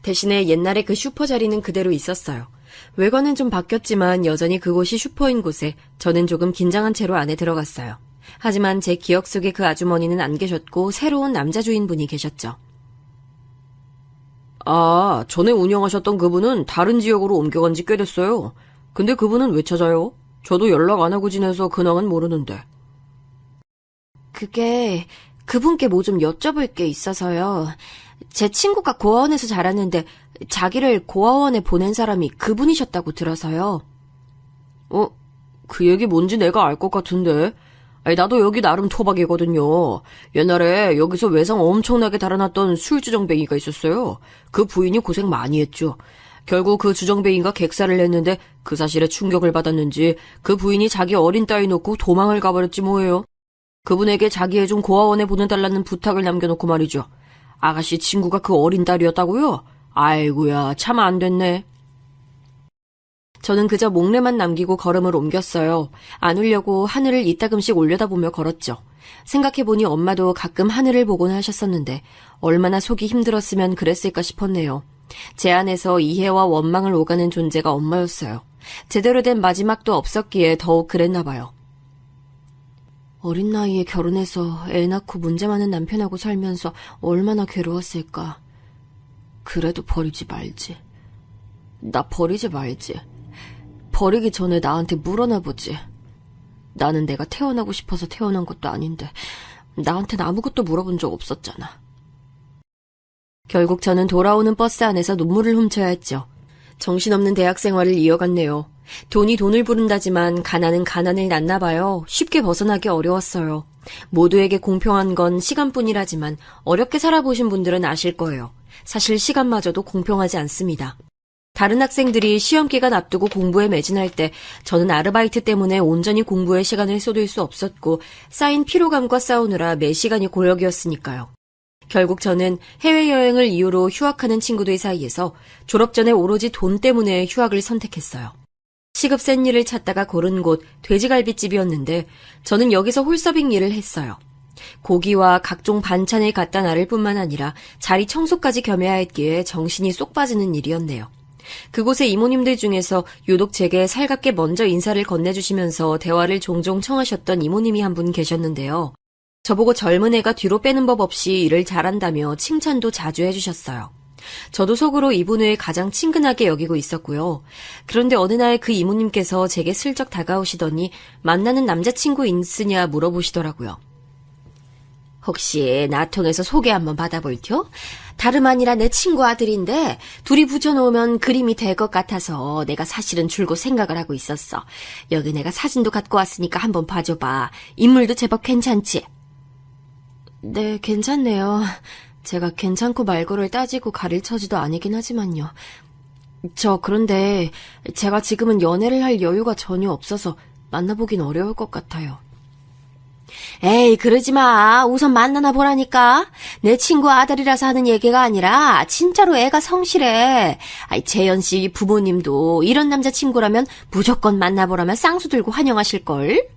대신에 옛날에 그 슈퍼 자리는 그대로 있었어요. 외관은 좀 바뀌었지만 여전히 그곳이 슈퍼인 곳에 저는 조금 긴장한 채로 안에 들어갔어요. 하지만 제 기억 속에 그 아주머니는 안 계셨고 새로운 남자 주인분이 계셨죠. 아, 전에 운영하셨던 그분은 다른 지역으로 옮겨간 지 꽤 됐어요. 근데 그분은 왜 찾아요? 저도 연락 안 하고 지내서 근황은 모르는데. 그게 그분께 뭐 좀 여쭤볼 게 있어서요. 제 친구가 고아원에서 자랐는데 자기를 고아원에 보낸 사람이 그분이셨다고 들어서요. 그 얘기 뭔지 내가 알 것 같은데. 아니, 나도 여기 나름 토박이거든요. 옛날에 여기서 외상 엄청나게 달아났던 술주정뱅이가 있었어요. 그 부인이 고생 많이 했죠. 결국 그 주정뱅이가 객사를 했는데 그 사실에 충격을 받았는지 그 부인이 자기 어린 딸 놓고 도망을 가버렸지 뭐예요. 그분에게 자기 애 좀 고아원에 보내달라는 부탁을 남겨놓고 말이죠. 아가씨 친구가 그 어린 딸이었다고요? 아이고야, 참 안 됐네. 저는 그저 목례만 남기고 걸음을 옮겼어요. 안 울려고 하늘을 이따금씩 올려다보며 걸었죠. 생각해보니 엄마도 가끔 하늘을 보곤 하셨었는데 얼마나 속이 힘들었으면 그랬을까 싶었네요. 제 안에서 이해와 원망을 오가는 존재가 엄마였어요. 제대로 된 마지막도 없었기에 더욱 그랬나 봐요. 어린 나이에 결혼해서 애 낳고 문제 많은 남편하고 살면서 얼마나 괴로웠을까. 그래도 버리지 말지. 나 버리지 말지. 버리기 전에 나한테 물어나 보지. 나는 내가 태어나고 싶어서 태어난 것도 아닌데 나한테는 아무것도 물어본 적 없었잖아. 결국 저는 돌아오는 버스 안에서 눈물을 훔쳐야 했죠. 정신없는 대학 생활을 이어갔네요. 돈이 돈을 부른다지만 가난은 가난을 낳나 봐요. 쉽게 벗어나기 어려웠어요. 모두에게 공평한 건 시간뿐이라지만 어렵게 살아보신 분들은 아실 거예요. 사실 시간마저도 공평하지 않습니다. 다른 학생들이 시험 기간 앞두고 공부에 매진할 때 저는 아르바이트 때문에 온전히 공부에 시간을 쏟을 수 없었고 쌓인 피로감과 싸우느라 매 시간이 고역이었으니까요. 결국 저는 해외여행을 이유로 휴학하는 친구들 사이에서 졸업 전에 오로지 돈 때문에 휴학을 선택했어요. 시급 센 일을 찾다가 고른 곳 돼지갈비집이었는데 저는 여기서 홀서빙 일을 했어요. 고기와 각종 반찬을 갖다 나를 뿐만 아니라 자리 청소까지 겸해야 했기에 정신이 쏙 빠지는 일이었네요. 그곳의 이모님들 중에서 유독 제게 살갑게 먼저 인사를 건네주시면서 대화를 종종 청하셨던 이모님이 한 분 계셨는데요. 저보고 젊은 애가 뒤로 빼는 법 없이 일을 잘한다며 칭찬도 자주 해주셨어요. 저도 속으로 이분을 가장 친근하게 여기고 있었고요. 그런데 어느 날 그 이모님께서 제게 슬쩍 다가오시더니 만나는 남자친구 있으냐 물어보시더라고요. 혹시 나 통해서 소개 한번 받아볼텨? 다름 아니라 내 친구 아들인데 둘이 붙여놓으면 그림이 될 것 같아서 내가 사실은 줄곧 생각을 하고 있었어. 여기 내가 사진도 갖고 왔으니까 한번 봐줘봐. 인물도 제법 괜찮지? 네, 괜찮네요. 제가 괜찮고 말고를 따지고 가릴 처지도 아니긴 하지만요. 그런데 제가 지금은 연애를 할 여유가 전혀 없어서 만나보긴 어려울 것 같아요. 에이, 그러지 마. 우선 만나나 보라니까. 내 친구 아들이라서 하는 얘기가 아니라 진짜로 애가 성실해. 재현 씨 부모님도 이런 남자친구라면 무조건 만나보라면 쌍수 들고 환영하실걸?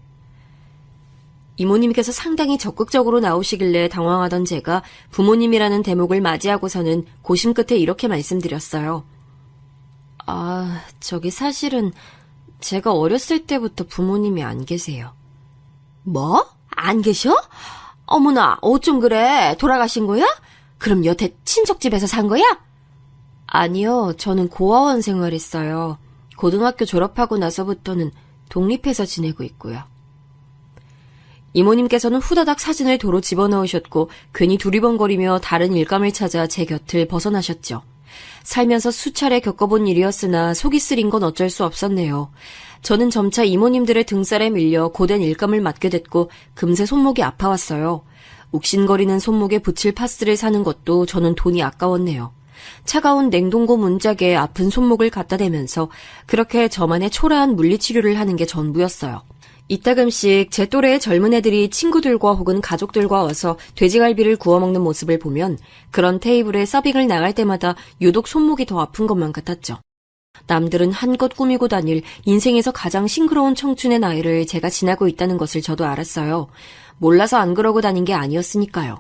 이모님께서 상당히 적극적으로 나오시길래 당황하던 제가 부모님이라는 대목을 맞이하고서는 고심 끝에 이렇게 말씀드렸어요. 사실은 제가 어렸을 때부터 부모님이 안 계세요. 뭐? 안 계셔? 어머나, 어쩜 그래? 돌아가신 거야? 그럼 여태 친척집에서 산 거야? 아니요, 저는 고아원 생활했어요. 고등학교 졸업하고 나서부터는 독립해서 지내고 있고요. 이모님께서는 후다닥 사진을 도로 집어넣으셨고 괜히 두리번거리며 다른 일감을 찾아 제 곁을 벗어나셨죠. 살면서 수차례 겪어본 일이었으나 속이 쓰린 건 어쩔 수 없었네요. 저는 점차 이모님들의 등살에 밀려 고된 일감을 맡게 됐고 금세 손목이 아파왔어요. 욱신거리는 손목에 붙일 파스를 사는 것도 저는 돈이 아까웠네요. 차가운 냉동고 문짝에 아픈 손목을 갖다 대면서 그렇게 저만의 초라한 물리치료를 하는 게 전부였어요. 이따금씩 제 또래의 젊은 애들이 친구들과 혹은 가족들과 와서 돼지갈비를 구워 먹는 모습을 보면 그런 테이블에 서빙을 나갈 때마다 유독 손목이 더 아픈 것만 같았죠. 남들은 한껏 꾸미고 다닐 인생에서 가장 싱그러운 청춘의 나이를 제가 지나고 있다는 것을 저도 알았어요. 몰라서 안 그러고 다닌 게 아니었으니까요.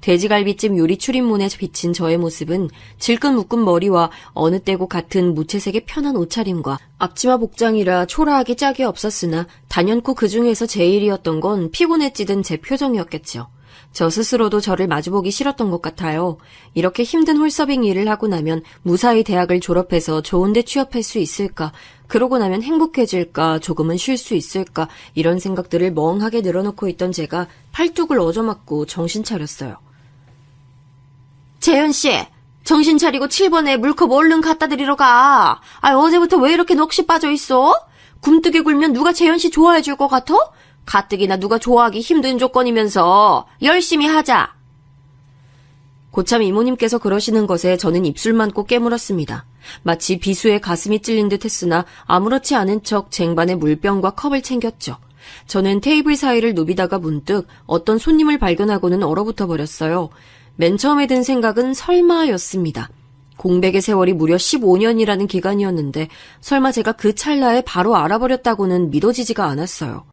돼지갈비집 유리 출입문에 비친 저의 모습은 질끈 묶은 머리와 어느 때고 같은 무채색의 편한 옷차림과 앞치마 복장이라 초라하기 짝이 없었으나 단연코 그 중에서 제일이었던 건 피곤에 찌든 제 표정이었겠죠. 저 스스로도 저를 마주보기 싫었던 것 같아요. 이렇게 힘든 홀서빙 일을 하고 나면 무사히 대학을 졸업해서 좋은 데 취업할 수 있을까? 그러고 나면 행복해질까? 조금은 쉴 수 있을까? 이런 생각들을 멍하게 늘어놓고 있던 제가 팔뚝을 얻어맞고 정신 차렸어요. 재현씨, 정신 차리고 7번에 물컵 얼른 갖다 드리러 가. 어제부터 왜 이렇게 넋이 빠져 있어? 굼뜨게 굴면 누가 재현씨 좋아해 줄 것 같아? 가뜩이나 누가 좋아하기 힘든 조건이면서 열심히 하자. 고참 이모님께서 그러시는 것에 저는 입술만 꼭 깨물었습니다. 마치 비수에 가슴이 찔린 듯 했으나 아무렇지 않은 척 쟁반에 물병과 컵을 챙겼죠. 저는 테이블 사이를 누비다가 문득 어떤 손님을 발견하고는 얼어붙어 버렸어요. 맨 처음에 든 생각은 설마였습니다. 공백의 세월이 무려 15년이라는 기간이었는데 설마 제가 그 찰나에 바로 알아버렸다고는 믿어지지가 않았어요.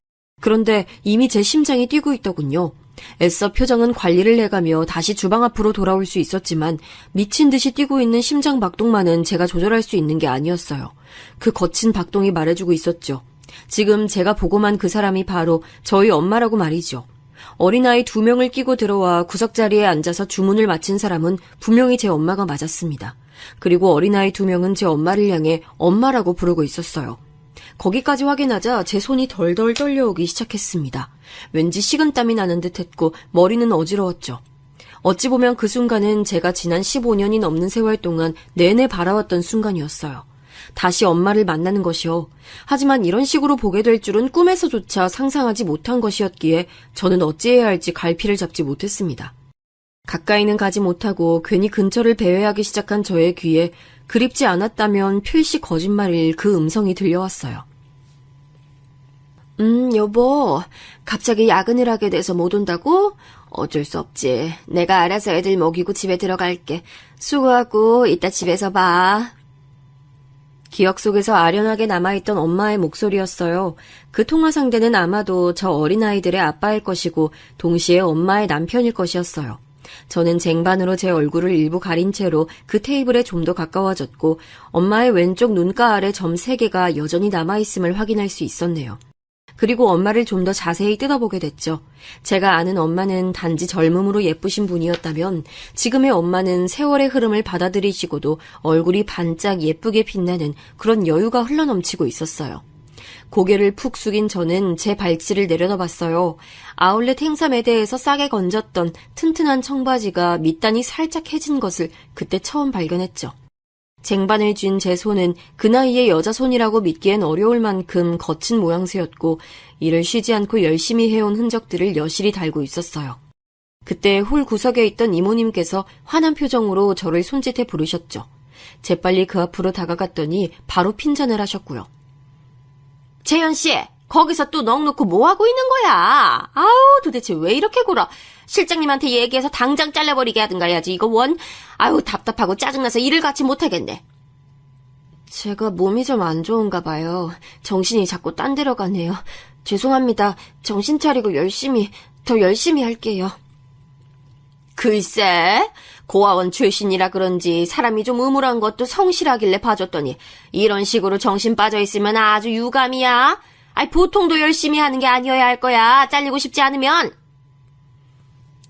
그런데 이미 제 심장이 뛰고 있더군요. 애써 표정은 관리를 해가며 다시 주방 앞으로 돌아올 수 있었지만 미친 듯이 뛰고 있는 심장 박동만은 제가 조절할 수 있는 게 아니었어요. 그 거친 박동이 말해주고 있었죠. 지금 제가 보고만 그 사람이 바로 저희 엄마라고 말이죠. 어린아이 2명을 끼고 들어와 구석자리에 앉아서 주문을 마친 사람은 분명히 제 엄마가 맞았습니다. 그리고 어린아이 2명은 제 엄마를 향해 엄마라고 부르고 있었어요. 거기까지 확인하자 제 손이 덜덜 떨려오기 시작했습니다. 왠지 식은땀이 나는 듯했고 머리는 어지러웠죠. 어찌 보면 그 순간은 제가 지난 15년이 넘는 세월 동안 내내 바라왔던 순간이었어요. 다시 엄마를 만나는 것이요. 하지만 이런 식으로 보게 될 줄은 꿈에서조차 상상하지 못한 것이었기에 저는 어찌해야 할지 갈피를 잡지 못했습니다. 가까이는 가지 못하고 괜히 근처를 배회하기 시작한 저의 귀에 그립지 않았다면 필시 거짓말일 그 음성이 들려왔어요. 여보, 갑자기 야근을 하게 돼서 못 온다고? 어쩔 수 없지. 내가 알아서 애들 먹이고 집에 들어갈게. 수고하고 이따 집에서 봐. 기억 속에서 아련하게 남아있던 엄마의 목소리였어요. 그 통화 상대는 아마도 저 어린아이들의 아빠일 것이고 동시에 엄마의 남편일 것이었어요. 저는 쟁반으로 제 얼굴을 일부 가린 채로 그 테이블에 좀 더 가까워졌고 엄마의 왼쪽 눈가 아래 점 3개가 여전히 남아있음을 확인할 수 있었네요. 그리고 엄마를 좀 더 자세히 뜯어보게 됐죠. 제가 아는 엄마는 단지 젊음으로 예쁘신 분이었다면 지금의 엄마는 세월의 흐름을 받아들이시고도 얼굴이 반짝 예쁘게 빛나는 그런 여유가 흘러넘치고 있었어요. 고개를 푹 숙인 저는 제 발치를 내려다봤어요. 아울렛 행사 매대에서 싸게 건졌던 튼튼한 청바지가 밑단이 살짝 해진 것을 그때 처음 발견했죠. 쟁반을 쥔 제 손은 그 나이에 여자 손이라고 믿기엔 어려울 만큼 거친 모양새였고 일을 쉬지 않고 열심히 해온 흔적들을 여실히 달고 있었어요. 그때 홀 구석에 있던 이모님께서 화난 표정으로 저를 손짓해 부르셨죠. 재빨리 그 앞으로 다가갔더니 바로 핀잔을 하셨고요. 재현씨, 거기서 또 넋 놓고 뭐하고 있는 거야? 아우, 도대체 왜 이렇게 굴어? 실장님한테 얘기해서 당장 잘라버리게 하든가 해야지. 이거 원. 아유, 답답하고 짜증나서 일을 같이 못하겠네. 제가 몸이 좀 안 좋은가 봐요. 정신이 자꾸 딴 데로 가네요. 죄송합니다. 정신 차리고 더 열심히 할게요. 글쎄, 고아원 출신이라 그런지 사람이 좀 음울한 것도 성실하길래 봐줬더니 이런 식으로 정신 빠져있으면 아주 유감이야. 아이, 보통도 열심히 하는 게 아니어야 할 거야. 잘리고 싶지 않으면.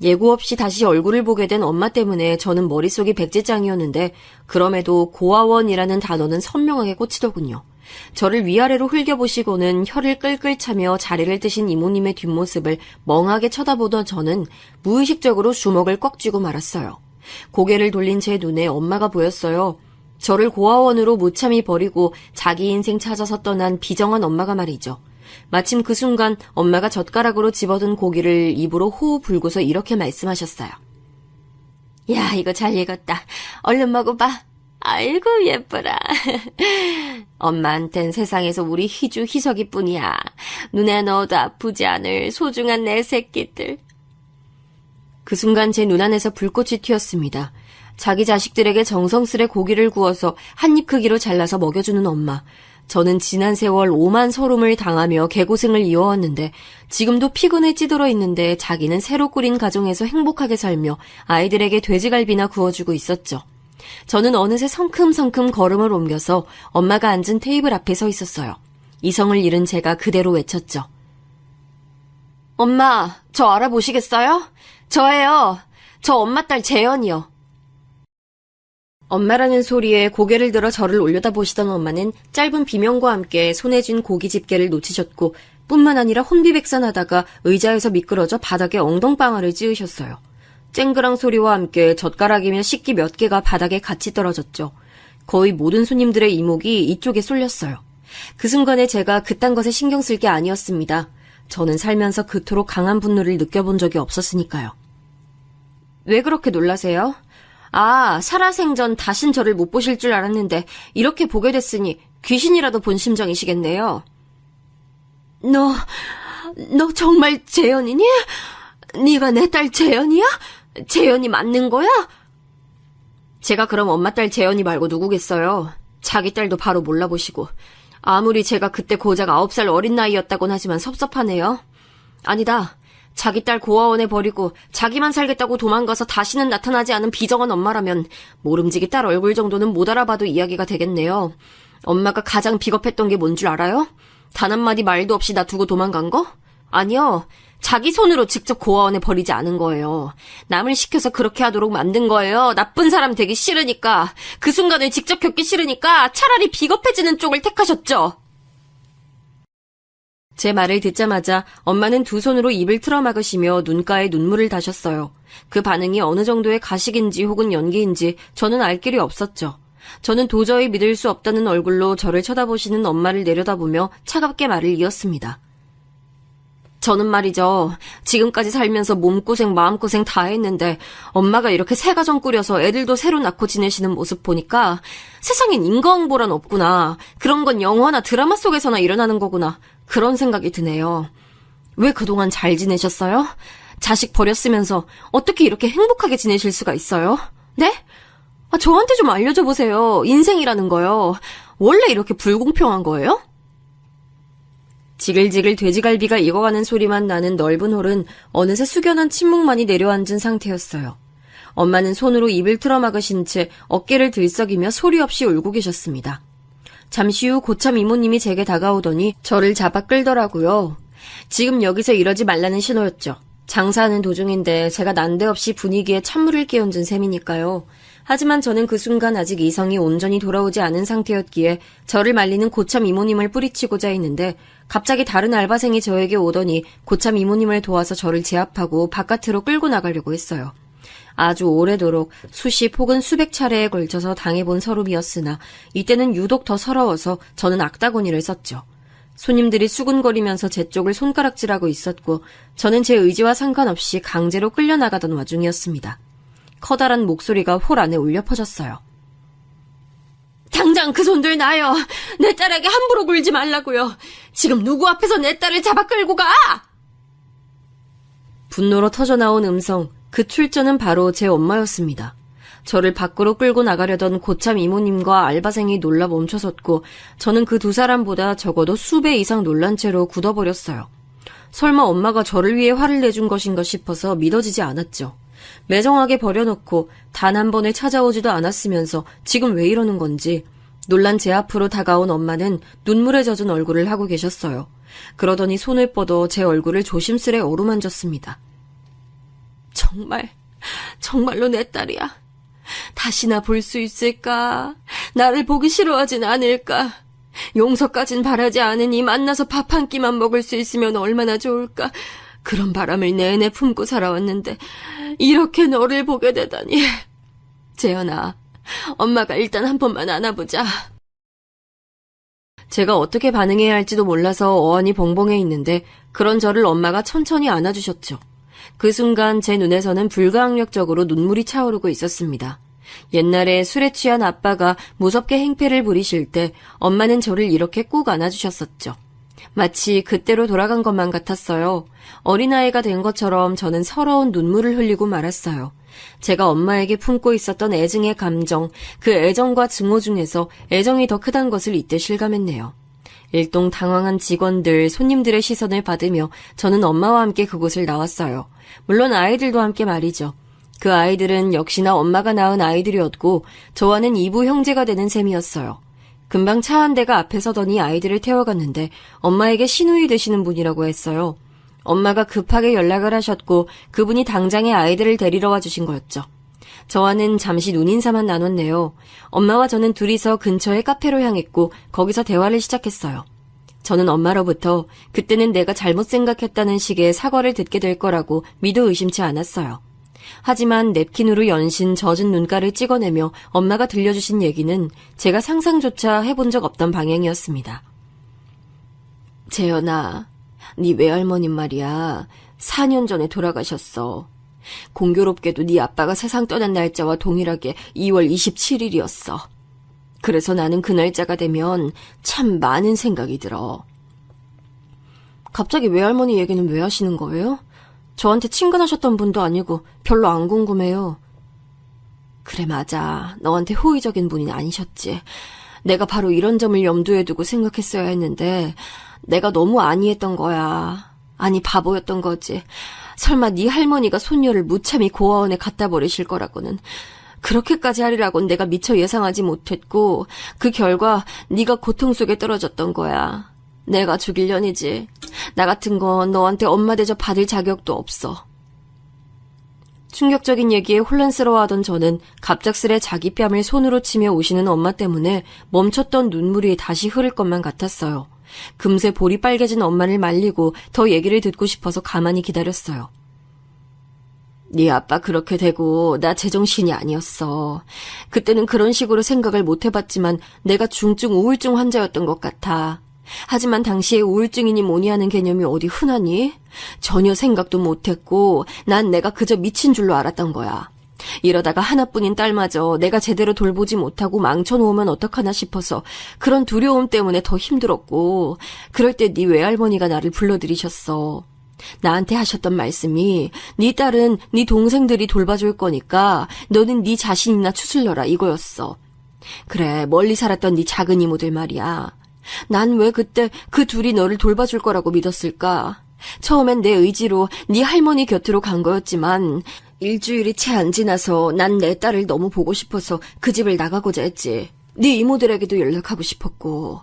예고 없이 다시 얼굴을 보게 된 엄마 때문에 저는 머릿속이 백지장이었는데 그럼에도 고아원이라는 단어는 선명하게 꽂히더군요. 저를 위아래로 흘겨보시고는 혀를 끌끌 차며 자리를 뜨신 이모님의 뒷모습을 멍하게 쳐다보던 저는 무의식적으로 주먹을 꽉 쥐고 말았어요. 고개를 돌린 제 눈에 엄마가 보였어요. 저를 고아원으로 무참히 버리고 자기 인생 찾아서 떠난 비정한 엄마가 말이죠. 마침 그 순간 엄마가 젓가락으로 집어든 고기를 입으로 호흡 불고서 이렇게 말씀하셨어요. 야, 이거 잘 익었다. 얼른 먹어봐. 아이고, 예뻐라. 엄마한텐 세상에서 우리 희주 희석이뿐이야. 눈에 넣어도 아프지 않을 소중한 내 새끼들. 그 순간 제 눈안에서 불꽃이 튀었습니다. 자기 자식들에게 정성스레 고기를 구워서 한 입 크기로 잘라서 먹여주는 엄마. 저는 지난 세월 오만 서름을 당하며 개고생을 이어왔는데 지금도 피곤에 찌들어 있는데 자기는 새로 꾸린 가정에서 행복하게 살며 아이들에게 돼지갈비나 구워주고 있었죠. 저는 어느새 성큼성큼 걸음을 옮겨서 엄마가 앉은 테이블 앞에 서 있었어요. 이성을 잃은 제가 그대로 외쳤죠. 엄마, 저 알아보시겠어요? 저예요. 저 엄마 딸 재현이요. 엄마라는 소리에 고개를 들어 저를 올려다보시던 엄마는 짧은 비명과 함께 손에 쥔 고기 집게를 놓치셨고 뿐만 아니라 혼비백산하다가 의자에서 미끄러져 바닥에 엉덩방아를 찧으셨어요. 쨍그랑 소리와 함께 젓가락이며 식기 몇 개가 바닥에 같이 떨어졌죠. 거의 모든 손님들의 이목이 이쪽에 쏠렸어요. 그 순간에 제가 그딴 것에 신경 쓸 게 아니었습니다. 저는 살면서 그토록 강한 분노를 느껴본 적이 없었으니까요. 왜 그렇게 놀라세요? 아, 살아생전 다신 저를 못 보실 줄 알았는데 이렇게 보게 됐으니 귀신이라도 본 심정이시겠네요. 너 정말 재현이니? 네가 내 딸 재현이야? 재현이 맞는 거야? 제가 그럼 엄마 딸 재현이 말고 누구겠어요? 자기 딸도 바로 몰라보시고. 아무리 제가 그때 고작 9살 어린 나이였다곤 하지만 섭섭하네요. 아니다. 자기 딸 고아원에 버리고 자기만 살겠다고 도망가서 다시는 나타나지 않은 비정한 엄마라면 모름지기 딸 얼굴 정도는 못 알아봐도 이야기가 되겠네요. 엄마가 가장 비겁했던 게 뭔 줄 알아요? 단 한마디 말도 없이 나 두고 도망간 거? 아니요. 자기 손으로 직접 고아원에 버리지 않은 거예요. 남을 시켜서 그렇게 하도록 만든 거예요. 나쁜 사람 되기 싫으니까. 그 순간을 직접 겪기 싫으니까 차라리 비겁해지는 쪽을 택하셨죠. 제 말을 듣자마자 엄마는 두 손으로 입을 틀어막으시며 눈가에 눈물을 다셨어요. 그 반응이 어느 정도의 가식인지 혹은 연기인지 저는 알 길이 없었죠. 저는 도저히 믿을 수 없다는 얼굴로 저를 쳐다보시는 엄마를 내려다보며 차갑게 말을 이었습니다. 저는 말이죠. 지금까지 살면서 몸고생 마음고생 다 했는데 엄마가 이렇게 새 가정 꾸려서 애들도 새로 낳고 지내시는 모습 보니까 세상엔 인과응보란 없구나. 그런 건 영화나 드라마 속에서나 일어나는 거구나. 그런 생각이 드네요. 왜 그동안 잘 지내셨어요? 자식 버렸으면서 어떻게 이렇게 행복하게 지내실 수가 있어요? 네? 저한테 좀 알려줘 보세요. 인생이라는 거요. 원래 이렇게 불공평한 거예요? 지글지글 돼지갈비가 익어가는 소리만 나는 넓은 홀은 어느새 숙연한 침묵만이 내려앉은 상태였어요. 엄마는 손으로 입을 틀어막으신 채 어깨를 들썩이며 소리 없이 울고 계셨습니다. 잠시 후 고참 이모님이 제게 다가오더니 저를 잡아 끌더라고요. 지금 여기서 이러지 말라는 신호였죠. 장사하는 도중인데 제가 난데없이 분위기에 찬물을 끼얹은 셈이니까요. 하지만 저는 그 순간 아직 이성이 온전히 돌아오지 않은 상태였기에 저를 말리는 고참 이모님을 뿌리치고자 했는데 갑자기 다른 알바생이 저에게 오더니 고참 이모님을 도와서 저를 제압하고 바깥으로 끌고 나가려고 했어요. 아주 오래도록 수십 혹은 수백 차례에 걸쳐서 당해본 서름이었으나 이때는 유독 더 서러워서 저는 악다구니를 썼죠. 손님들이 수군거리면서 제 쪽을 손가락질하고 있었고 저는 제 의지와 상관없이 강제로 끌려나가던 와중이었습니다. 커다란 목소리가 홀 안에 울려 퍼졌어요. 당장 그 손들 놔요. 내 딸에게 함부로 굴지 말라고요. 지금 누구 앞에서 내 딸을 잡아 끌고 가! 분노로 터져나온 음성, 그 출처는 바로 제 엄마였습니다. 저를 밖으로 끌고 나가려던 고참 이모님과 알바생이 놀라 멈춰섰고 저는 그 두 사람보다 적어도 수배 이상 놀란 채로 굳어버렸어요. 설마 엄마가 저를 위해 화를 내준 것인가 싶어서 믿어지지 않았죠. 매정하게 버려놓고 단 한 번을 찾아오지도 않았으면서 지금 왜 이러는 건지 놀란 제 앞으로 다가온 엄마는 눈물에 젖은 얼굴을 하고 계셨어요. 그러더니 손을 뻗어 제 얼굴을 조심스레 어루만졌습니다. 정말로 내 딸이야. 다시나 볼 수 있을까? 나를 보기 싫어하진 않을까? 용서까진 바라지 않으니 만나서 밥 한 끼만 먹을 수 있으면 얼마나 좋을까? 그런 바람을 내내 품고 살아왔는데 이렇게 너를 보게 되다니. 재현아, 엄마가 일단 한 번만 안아보자. 제가 어떻게 반응해야 할지도 몰라서 어안이 벙벙해 있는데 그런 저를 엄마가 천천히 안아주셨죠. 그 순간 제 눈에서는 불가항력적으로 눈물이 차오르고 있었습니다. 옛날에 술에 취한 아빠가 무섭게 행패를 부리실 때 엄마는 저를 이렇게 꾹 안아주셨었죠. 마치 그때로 돌아간 것만 같았어요. 어린아이가 된 것처럼 저는 서러운 눈물을 흘리고 말았어요. 제가 엄마에게 품고 있었던 애증의 감정, 그 애정과 증오 중에서 애정이 더 크단 것을 이때 실감했네요. 일동 당황한 직원들, 손님들의 시선을 받으며 저는 엄마와 함께 그곳을 나왔어요. 물론 아이들도 함께 말이죠. 그 아이들은 역시나 엄마가 낳은 아이들이었고 저와는 이부 형제가 되는 셈이었어요. 금방 차 한 대가 앞에 서더니 아이들을 태워갔는데 엄마에게 시누이 되시는 분이라고 했어요. 엄마가 급하게 연락을 하셨고 그분이 당장에 아이들을 데리러 와주신 거였죠. 저와는 잠시 눈인사만 나눴네요. 엄마와 저는 둘이서 근처의 카페로 향했고 거기서 대화를 시작했어요. 저는 엄마로부터 그때는 내가 잘못 생각했다는 식의 사과를 듣게 될 거라고 미도 의심치 않았어요. 하지만 냅킨으로 연신 젖은 눈가를 찍어내며 엄마가 들려주신 얘기는 제가 상상조차 해본 적 없던 방향이었습니다. 재현아, 네 외할머님 말이야. 4년 전에 돌아가셨어. 공교롭게도 네 아빠가 세상 떠난 날짜와 동일하게 2월 27일이었어. 그래서 나는 그 날짜가 되면 참 많은 생각이 들어. 갑자기 외할머니 얘기는 왜 하시는 거예요? 저한테 친근하셨던 분도 아니고 별로 안 궁금해요. 그래, 맞아. 너한테 호의적인 분이 아니셨지. 내가 바로 이런 점을 염두에 두고 생각했어야 했는데 내가 너무 안이했던 거야. 아니, 바보였던 거지. 설마 네 할머니가 손녀를 무참히 고아원에 갖다 버리실 거라고는. 그렇게까지 하리라고는 내가 미처 예상하지 못했고 그 결과 네가 고통 속에 떨어졌던 거야. 내가 죽일 년이지. 나 같은 건 너한테 엄마 대접 받을 자격도 없어. 충격적인 얘기에 혼란스러워하던 저는 갑작스레 자기 뺨을 손으로 치며 우시는 엄마 때문에 멈췄던 눈물이 다시 흐를 것만 같았어요. 금세 볼이 빨개진 엄마를 말리고 더 얘기를 듣고 싶어서 가만히 기다렸어요. 네 아빠 그렇게 되고 나 제정신이 아니었어. 그때는 그런 식으로 생각을 못 해봤지만 내가 중증 우울증 환자였던 것 같아. 하지만 당시에 우울증이니 뭐니 하는 개념이 어디 흔하니? 전혀 생각도 못했고 난 내가 그저 미친 줄로 알았던 거야. 이러다가 하나뿐인 딸마저 내가 제대로 돌보지 못하고 망쳐놓으면 어떡하나 싶어서 그런 두려움 때문에 더 힘들었고 그럴 때 네 외할머니가 나를 불러들이셨어. 나한테 하셨던 말씀이 네 딸은 네 동생들이 돌봐줄 거니까 너는 네 자신이나 추슬러라 이거였어. 그래 멀리 살았던 네 작은 이모들 말이야. 난 왜 그때 그 둘이 너를 돌봐줄 거라고 믿었을까? 처음엔 내 의지로 네 할머니 곁으로 간 거였지만 일주일이 채 안 지나서 난 내 딸을 너무 보고 싶어서 그 집을 나가고자 했지. 네 이모들에게도 연락하고 싶었고.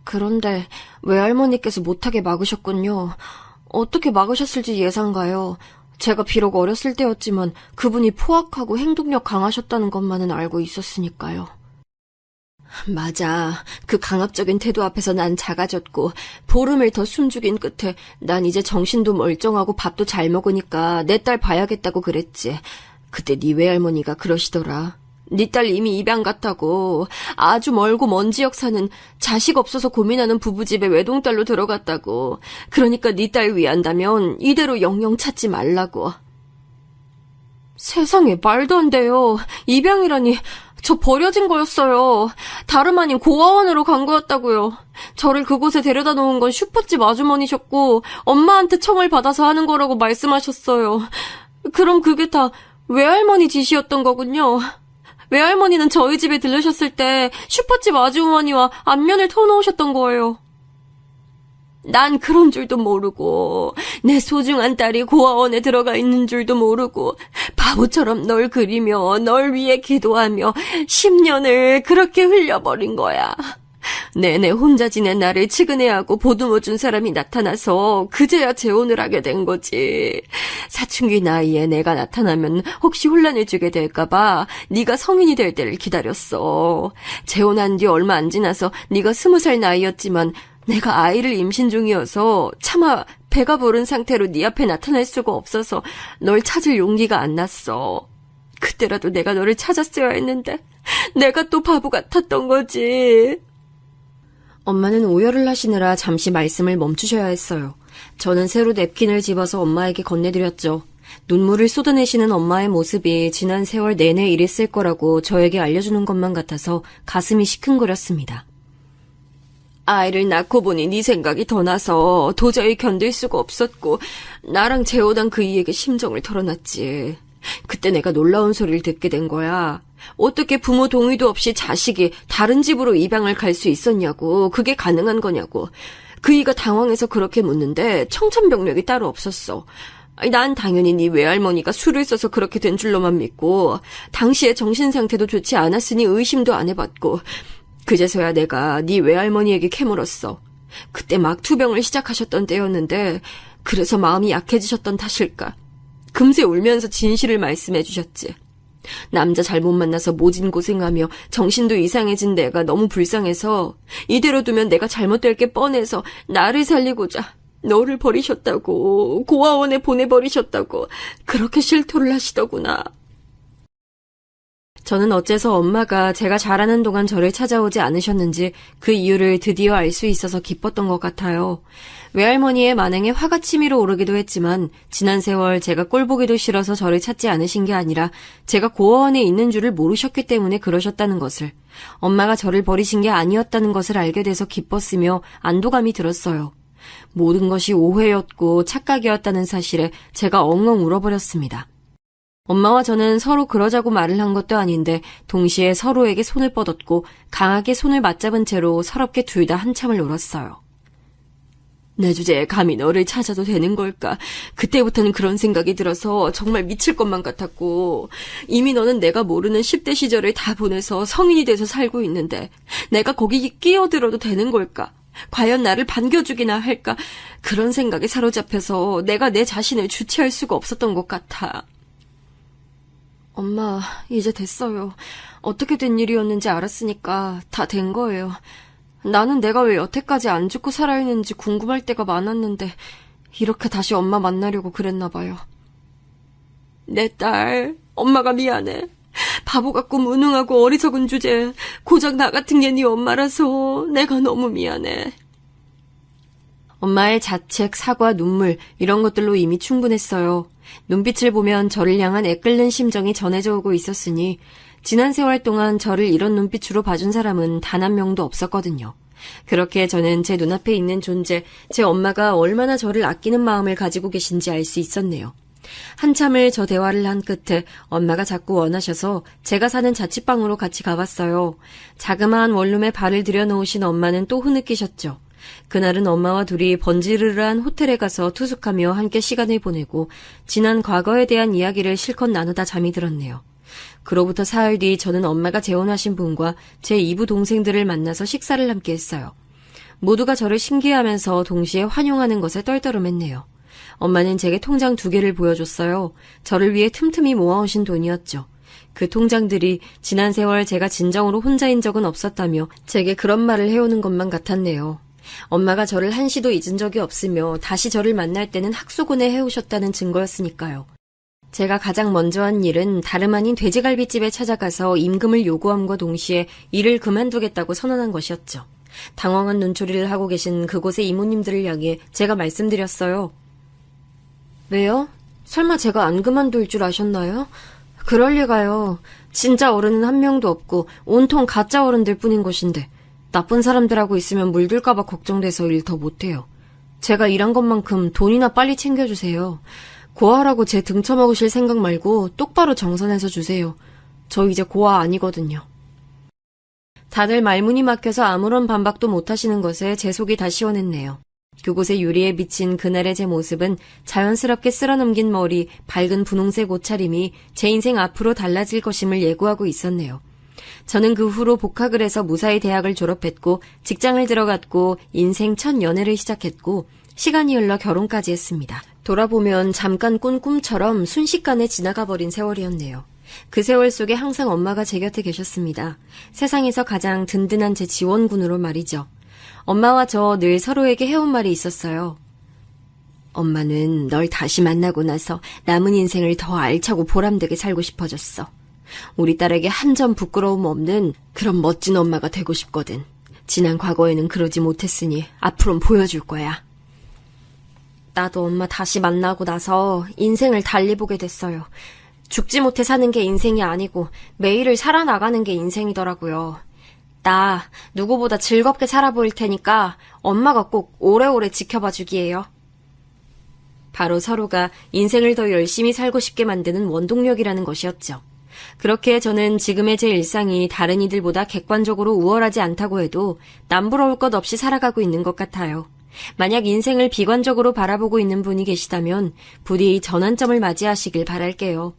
그런데 외할머니께서 못하게 막으셨군요. 어떻게 막으셨을지 예상가요. 제가 비록 어렸을 때였지만 그분이 포악하고 행동력 강하셨다는 것만은 알고 있었으니까요. 맞아. 그 강압적인 태도 앞에서 난 작아졌고 보름을 더 숨죽인 끝에 난 이제 정신도 멀쩡하고 밥도 잘 먹으니까 내 딸 봐야겠다고 그랬지. 그때 네 외할머니가 그러시더라. 네 딸 이미 입양 갔다고. 아주 멀고 먼 지역 사는 자식 없어서 고민하는 부부집에 외동딸로 들어갔다고. 그러니까 네 딸 위한다면 이대로 영영 찾지 말라고. 세상에 말도 안 돼요. 입양이라니. 저 버려진 거였어요. 다름 아닌 고아원으로 간 거였다고요. 저를 그곳에 데려다 놓은 건 슈퍼집 아주머니셨고 엄마한테 청을 받아서 하는 거라고 말씀하셨어요. 그럼 그게 다 외할머니 짓이었던 거군요. 외할머니는 저희 집에 들르셨을 때 슈퍼집 아주머니와 안면을 터놓으셨던 거예요. 난 그런 줄도 모르고 내 소중한 딸이 고아원에 들어가 있는 줄도 모르고 바보처럼 널 그리며 널 위해 기도하며 10년을 그렇게 흘려버린 거야. 내내 혼자 지낸 나를 치근해하고 보듬어준 사람이 나타나서 그제야 재혼을 하게 된 거지. 사춘기 나이에 내가 나타나면 혹시 혼란을 주게 될까봐 네가 성인이 될 때를 기다렸어. 재혼한 뒤 얼마 안 지나서 네가 20살 나이였지만 내가 아이를 임신 중이어서 차마 배가 부른 상태로 네 앞에 나타날 수가 없어서 널 찾을 용기가 안 났어. 그때라도 내가 너를 찾았어야 했는데 내가 또 바보 같았던 거지. 엄마는 오열을 하시느라 잠시 말씀을 멈추셔야 했어요. 저는 새로 냅킨을 집어서 엄마에게 건네드렸죠. 눈물을 쏟아내시는 엄마의 모습이 지난 세월 내내 이랬을 거라고 저에게 알려주는 것만 같아서 가슴이 시큰거렸습니다. 아이를 낳고 보니 네 생각이 더 나서 도저히 견딜 수가 없었고 나랑 재혼한 그 이에게 심정을 털어놨지. 그때 내가 놀라운 소리를 듣게 된 거야. 어떻게 부모 동의도 없이 자식이 다른 집으로 입양을 갈 수 있었냐고. 그게 가능한 거냐고. 그 이가 당황해서 그렇게 묻는데 청천벽력이 따로 없었어. 난 당연히 네 외할머니가 술을 써서 그렇게 된 줄로만 믿고 당시에 정신상태도 좋지 않았으니 의심도 안 해봤고 그제서야 내가 네 외할머니에게 캐물었어. 그때 막 투병을 시작하셨던 때였는데 그래서 마음이 약해지셨던 탓일까. 금세 울면서 진실을 말씀해 주셨지. 남자 잘못 만나서 모진 고생하며 정신도 이상해진 내가 너무 불쌍해서 이대로 두면 내가 잘못될 게 뻔해서 나를 살리고자 너를 버리셨다고, 고아원에 보내버리셨다고 그렇게 실토를 하시더구나. 저는 어째서 엄마가 제가 자라는 동안 저를 찾아오지 않으셨는지 그 이유를 드디어 알 수 있어서 기뻤던 것 같아요. 외할머니의 만행에 화가 치밀어 오르기도 했지만 지난 세월 제가 꼴보기도 싫어서 저를 찾지 않으신 게 아니라 제가 고아원에 있는 줄을 모르셨기 때문에 그러셨다는 것을, 엄마가 저를 버리신 게 아니었다는 것을 알게 돼서 기뻤으며 안도감이 들었어요. 모든 것이 오해였고 착각이었다는 사실에 제가 엉엉 울어버렸습니다. 엄마와 저는 서로 그러자고 말을 한 것도 아닌데 동시에 서로에게 손을 뻗었고 강하게 손을 맞잡은 채로 서럽게 둘 다 한참을 울었어요. 내 주제에 감히 너를 찾아도 되는 걸까? 그때부터는 그런 생각이 들어서 정말 미칠 것만 같았고, 이미 너는 내가 모르는 10대 시절을 다 보내서 성인이 돼서 살고 있는데 내가 거기 끼어들어도 되는 걸까? 과연 나를 반겨주기나 할까? 그런 생각에 사로잡혀서 내가 내 자신을 주체할 수가 없었던 것 같아. 엄마, 이제 됐어요. 어떻게 된 일이었는지 알았으니까 다 된 거예요. 나는 내가 왜 여태까지 안 죽고 살아있는지 궁금할 때가 많았는데 이렇게 다시 엄마 만나려고 그랬나 봐요. 내 딸, 엄마가 미안해. 바보 같고 무능하고 어리석은 주제에 고작 나 같은 게 네 엄마라서 내가 너무 미안해. 엄마의 자책, 사과, 눈물 이런 것들로 이미 충분했어요. 눈빛을 보면 저를 향한 애끓는 심정이 전해져 오고 있었으니 지난 세월 동안 저를 이런 눈빛으로 봐준 사람은 단 한 명도 없었거든요. 그렇게 저는 제 눈앞에 있는 존재, 제 엄마가 얼마나 저를 아끼는 마음을 가지고 계신지 알 수 있었네요. 한참을 저 대화를 한 끝에 엄마가 자꾸 원하셔서 제가 사는 자취방으로 같이 가봤어요. 자그마한 원룸에 발을 들여놓으신 엄마는 또 흐느끼셨죠. 그날은 엄마와 둘이 번지르르한 호텔에 가서 투숙하며 함께 시간을 보내고 지난 과거에 대한 이야기를 실컷 나누다 잠이 들었네요. 그로부터 사흘 뒤 저는 엄마가 재혼하신 분과 제 이부 동생들을 만나서 식사를 함께 했어요. 모두가 저를 신기해하면서 동시에 환영하는 것에 떨떠름했네요. 엄마는 제게 통장 2개를 보여줬어요. 저를 위해 틈틈이 모아오신 돈이었죠. 그 통장들이 지난 세월 제가 진정으로 혼자인 적은 없었다며 제게 그런 말을 해오는 것만 같았네요. 엄마가 저를 한시도 잊은 적이 없으며 다시 저를 만날 때는 학수고내 해오셨다는 증거였으니까요. 제가 가장 먼저 한 일은 다름 아닌 돼지갈비집에 찾아가서 임금을 요구함과 동시에 일을 그만두겠다고 선언한 것이었죠. 당황한 눈초리를 하고 계신 그곳의 이모님들을 향해 제가 말씀드렸어요. 왜요? 설마 제가 안 그만둘 줄 아셨나요? 그럴 리가요. 진짜 어른은 한 명도 없고 온통 가짜 어른들 뿐인 것인데 나쁜 사람들하고 있으면 물들까봐 걱정돼서 일 더 못해요. 제가 일한 것만큼 돈이나 빨리 챙겨주세요. 고아라고 제 등쳐먹으실 생각 말고 똑바로 정산해서 주세요. 저 이제 고아 아니거든요. 다들 말문이 막혀서 아무런 반박도 못하시는 것에 제 속이 다 시원했네요. 그곳의 유리에 비친 그날의 제 모습은 자연스럽게 쓸어넘긴 머리, 밝은 분홍색 옷차림이 제 인생 앞으로 달라질 것임을 예고하고 있었네요. 저는 그 후로 복학을 해서 무사히 대학을 졸업했고 직장을 들어갔고 인생 첫 연애를 시작했고 시간이 흘러 결혼까지 했습니다. 돌아보면 잠깐 꾼 꿈처럼 순식간에 지나가 버린 세월이었네요. 그 세월 속에 항상 엄마가 제 곁에 계셨습니다. 세상에서 가장 든든한 제 지원군으로 말이죠. 엄마와 저 늘 서로에게 해온 말이 있었어요. 엄마는 널 다시 만나고 나서 남은 인생을 더 알차고 보람되게 살고 싶어졌어. 우리 딸에게 한 점 부끄러움 없는 그런 멋진 엄마가 되고 싶거든. 지난 과거에는 그러지 못했으니 앞으로는 보여줄 거야. 나도 엄마 다시 만나고 나서 인생을 달리 보게 됐어요. 죽지 못해 사는 게 인생이 아니고 매일을 살아나가는 게 인생이더라고요. 나 누구보다 즐겁게 살아 보일 테니까 엄마가 꼭 오래오래 지켜봐 주기예요. 바로 서로가 인생을 더 열심히 살고 싶게 만드는 원동력이라는 것이었죠. 그렇게 저는 지금의 제 일상이 다른 이들보다 객관적으로 우월하지 않다고 해도 남부러울 것 없이 살아가고 있는 것 같아요. 만약 인생을 비관적으로 바라보고 있는 분이 계시다면 부디 전환점을 맞이하시길 바랄게요.